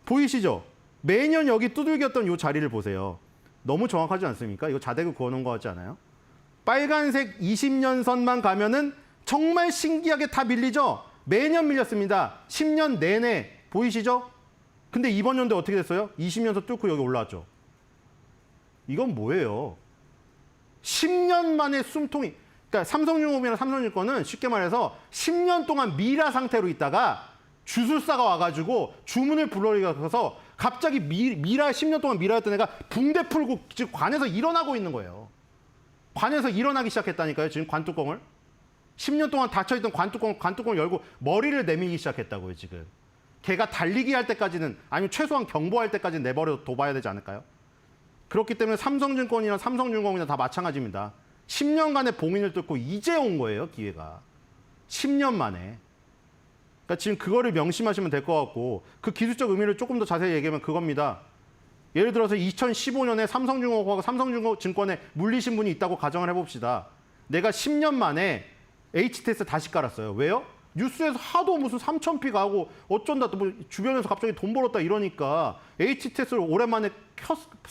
보이시죠? 매년 여기 두들겼던 이 자리를 보세요. 너무 정확하지 않습니까? 이거 자대고 그어놓은 거 같지 않아요? 빨간색 20년선만 가면은 정말 신기하게 다 밀리죠? 매년 밀렸습니다. 10년 내내. 보이시죠? 근데 이번 연도에 어떻게 됐어요? 20년선 뚫고 여기 올라왔죠. 이건 뭐예요? 10년 만에 숨통이, 그러니까 삼성중공업이나 삼성증권은 쉽게 말해서 10년 동안 미라 상태로 있다가 주술사가 와가지고 주문을 불러서 갑자기 미라 10년 동안 미라였던 애가 붕대 풀고 지금 관에서 일어나고 있는 거예요. 관에서 일어나기 시작했다니까요. 지금 관뚜껑을. 10년 동안 닫혀있던 관뚜껑을 열고 머리를 내밀기 시작했다고요. 지금. 걔가 달리기 할 때까지는, 아니면 최소한 경보할 때까지는 내버려 둬봐야 되지 않을까요? 그렇기 때문에 삼성증권이나 삼성중공업이나 다 마찬가지입니다. 10년간의 봉인을 뚫고 이제 온 거예요. 기회가. 10년 만에. 그러니까 지금 그거를 명심하시면 될 것 같고, 그 기술적 의미를 조금 더 자세히 얘기하면 그겁니다. 예를 들어서 2015년에 삼성중공업하고 삼성증권에 물리신 분이 있다고 가정을 해봅시다. 내가 10년 만에 HTS 다시 깔았어요. 왜요? 뉴스에서 하도 무슨 3,000피 가고 어쩐다 또 뭐 주변에서 갑자기 돈 벌었다 이러니까 HTS를 오랜만에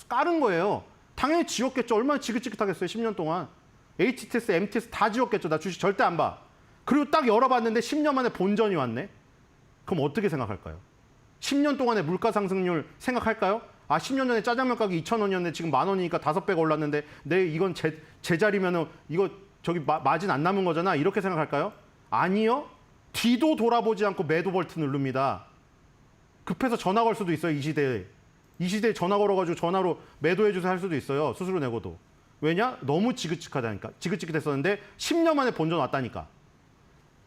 깔은 거예요. 당연히 지웠겠죠. 얼마나 지긋지긋하겠어요. 10년 동안. HTS, MTS 다 지웠겠죠. 나 주식 절대 안 봐. 그리고 딱 열어봤는데 10년 만에 본전이 왔네. 그럼 어떻게 생각할까요? 10년 동안의 물가 상승률 생각할까요? 10년 전에 짜장면 가격이 2,000원이었는데 지금 10,000원이니까 5배가 올랐는데 이건 제 자리면은 이거 저기 마진 안 남은 거잖아. 이렇게 생각할까요? 아니요. 뒤도 돌아보지 않고 매도 버튼 누릅니다. 급해서 전화 걸 수도 있어요. 이 시대에. 이 시대에 전화 걸어가지고 전화로 매도해 주세요 할 수도 있어요. 수수료 내고도. 왜냐? 너무 지긋지긋하다니까. 지긋지긋했었는데 10년 만에 본전 왔다니까.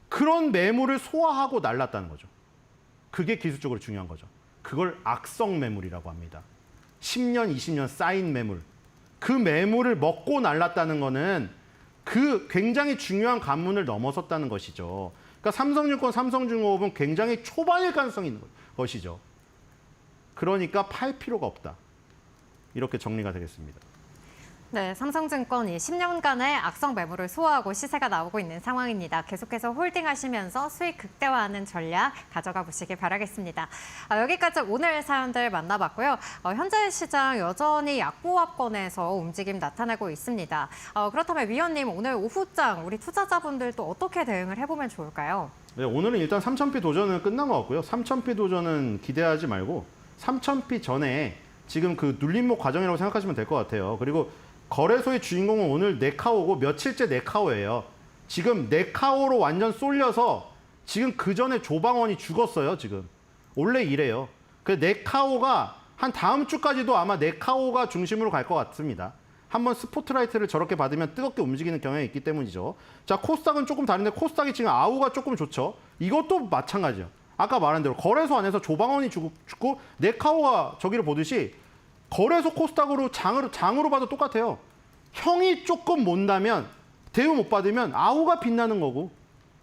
그런 매물을 소화하고 날랐다는 거죠. 그게 기술적으로 중요한 거죠. 그걸 악성 매물이라고 합니다. 10년, 20년 쌓인 매물. 그 매물을 먹고 날랐다는 거는 그 굉장히 중요한 관문을 넘어섰다는 것이죠. 그러니까 삼성증권, 삼성중공업은 굉장히 초반일 가능성이 있는 것이죠. 그러니까 팔 필요가 없다. 이렇게 정리가 되겠습니다. 네, 삼성증권이 10년간의 악성 매물을 소화하고 시세가 나오고 있는 상황입니다. 계속해서 홀딩하시면서 수익 극대화하는 전략 가져가 보시길 바라겠습니다. 여기까지 오늘 사연들 만나봤고요. 현재 시장 여전히 약보합권에서 움직임 나타나고 있습니다. 그렇다면 위원님, 오늘 오후장 우리 투자자분들도 어떻게 대응을 해보면 좋을까요? 네, 오늘은 일단 3,000피 도전은 끝난 것 같고요. 3,000피 도전은 기대하지 말고 3,000피 전에 지금 그 눌림목 과정이라고 생각하시면 될 것 같아요. 그리고 거래소의 주인공은 오늘 네카오고 며칠째 네카오예요. 지금 네카오로 완전 쏠려서 지금 그 전에 조방원이 죽었어요. 지금 원래 이래요. 그 네카오가 한 다음 주까지도 아마 네카오가 중심으로 갈 것 같습니다. 한번 스포트라이트를 저렇게 받으면 뜨겁게 움직이는 경향이 있기 때문이죠. 자, 코스닥은 조금 다른데 코스닥이 지금 아우가 조금 좋죠. 이것도 마찬가지죠. 아까 말한 대로 거래소 안에서 조방원이 죽고 네카오가 저기를 보듯이 거래소 코스닥으로 장으로 봐도 똑같아요. 형이 조금 못나면 대우 못 받으면 아우가 빛나는 거고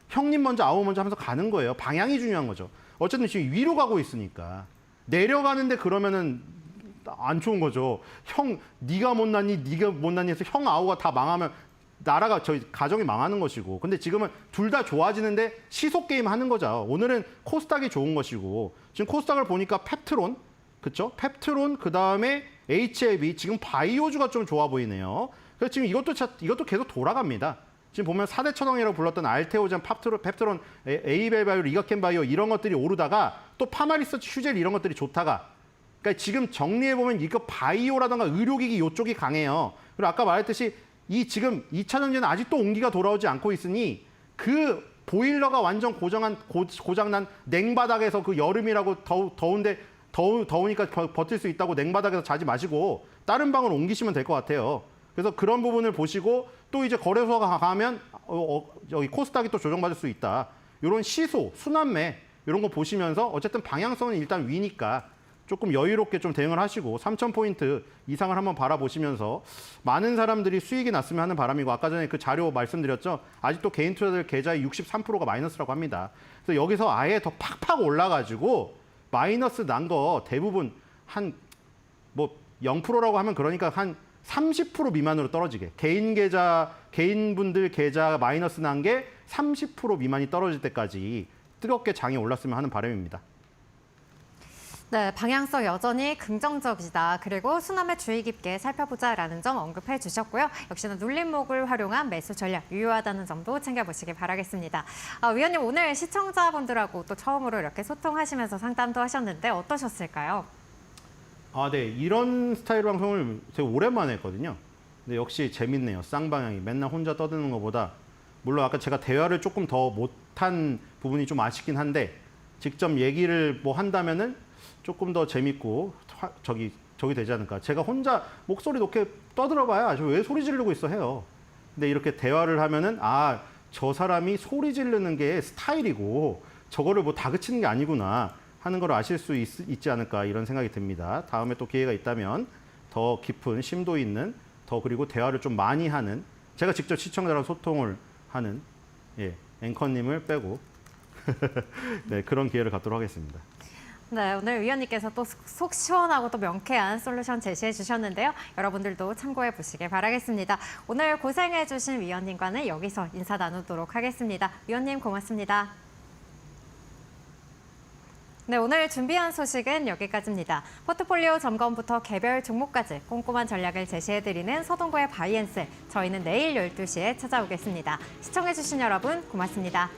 형님 먼저 아우 먼저 하면서 가는 거예요. 방향이 중요한 거죠. 어쨌든 지금 위로 가고 있으니까 내려가는데 그러면은 안 좋은 거죠. 형 네가 못났니 네가 못났니 해서 형 아우가 다 망하면 나라가 저희 가정이 망하는 것이고 근데 지금은 둘 다 좋아지는데 시속 게임 하는 거죠. 오늘은 코스닥이 좋은 것이고 지금 코스닥을 보니까 펩트론 그렇죠? 펩트론 그다음에 HLB 지금 바이오주가 좀 좋아 보이네요. 그래서 지금 이것도 계속 돌아갑니다. 지금 보면 4대 천왕이라고 불렀던 알테오젠, 펩트론, 에이벨바이오, 리가켄바이오 이런 것들이 오르다가 또 파마리서치, 휴젤 이런 것들이 좋다가 그러니까 지금 정리해보면 이거 바이오라든가 의료기기 이쪽이 강해요. 그리고 아까 말했듯이 이 지금 2차 전지는 아직도 온기가 돌아오지 않고 있으니 그 보일러가 완전 고장난 냉바닥에서 그 여름이라고 더우니까 버틸 수 있다고 냉바닥에서 자지 마시고 다른 방으로 옮기시면 될 것 같아요. 그래서 그런 부분을 보시고 또 이제 거래소가 가면 여기 코스닥이 또 조정받을 수 있다. 이런 시소, 순환매 이런 거 보시면서 어쨌든 방향성은 일단 위니까 조금 여유롭게 좀 대응을 하시고 3,000포인트 이상을 한번 바라보시면서 많은 사람들이 수익이 났으면 하는 바람이고 아까 전에 그 자료 말씀드렸죠. 아직도 개인 투자들 계좌의 63%가 마이너스라고 합니다. 그래서 여기서 아예 더 팍팍 올라가지고 마이너스 난 거 대부분 한 뭐 0%라고 하면 그러니까 한 30% 미만으로 떨어지게 개인분들 계좌 마이너스 난 게 30% 미만이 떨어질 때까지 뜨겁게 장이 올랐으면 하는 바람입니다. 네, 방향성 여전히 긍정적이다. 그리고 순환매 주의 깊게 살펴보자라는 점 언급해 주셨고요. 역시나 눌림목을 활용한 매수 전략 유효하다는 점도 챙겨보시기 바라겠습니다. 위원님 오늘 시청자분들하고 또 처음으로 이렇게 소통하시면서 상담도 하셨는데 어떠셨을까요? 네. 이런 스타일 방송을 되게 오랜만에 했거든요. 근데 역시 재밌네요. 쌍방향이. 맨날 혼자 떠드는 것보다 물론 아까 제가 대화를 조금 더 못한 부분이 좀 아쉽긴 한데 직접 얘기를 뭐 한다면은 조금 더 재밌고 저기 되지 않을까. 제가 혼자 목소리 높게 떠들어봐야 왜 소리 지르고 있어 해요. 근데 이렇게 대화를 하면은 저 사람이 소리 지르는 게 스타일이고 저거를 뭐 다그치는 게 아니구나 하는 걸 아실 수 있지 않을까 이런 생각이 듭니다. 다음에 또 기회가 있다면 더 깊은 심도 있는 그리고 대화를 좀 많이 하는 제가 직접 시청자랑 소통을 하는 앵커님을 빼고 네, 그런 기회를 갖도록 하겠습니다. 네, 오늘 위원님께서 또 속 시원하고 또 명쾌한 솔루션 제시해 주셨는데요. 여러분들도 참고해 보시길 바라겠습니다. 오늘 고생해 주신 위원님과는 여기서 인사 나누도록 하겠습니다. 위원님 고맙습니다. 네, 오늘 준비한 소식은 여기까지입니다. 포트폴리오 점검부터 개별 종목까지 꼼꼼한 전략을 제시해드리는 서동구의 바이앤셀. 저희는 내일 12시에 찾아오겠습니다. 시청해주신 여러분 고맙습니다.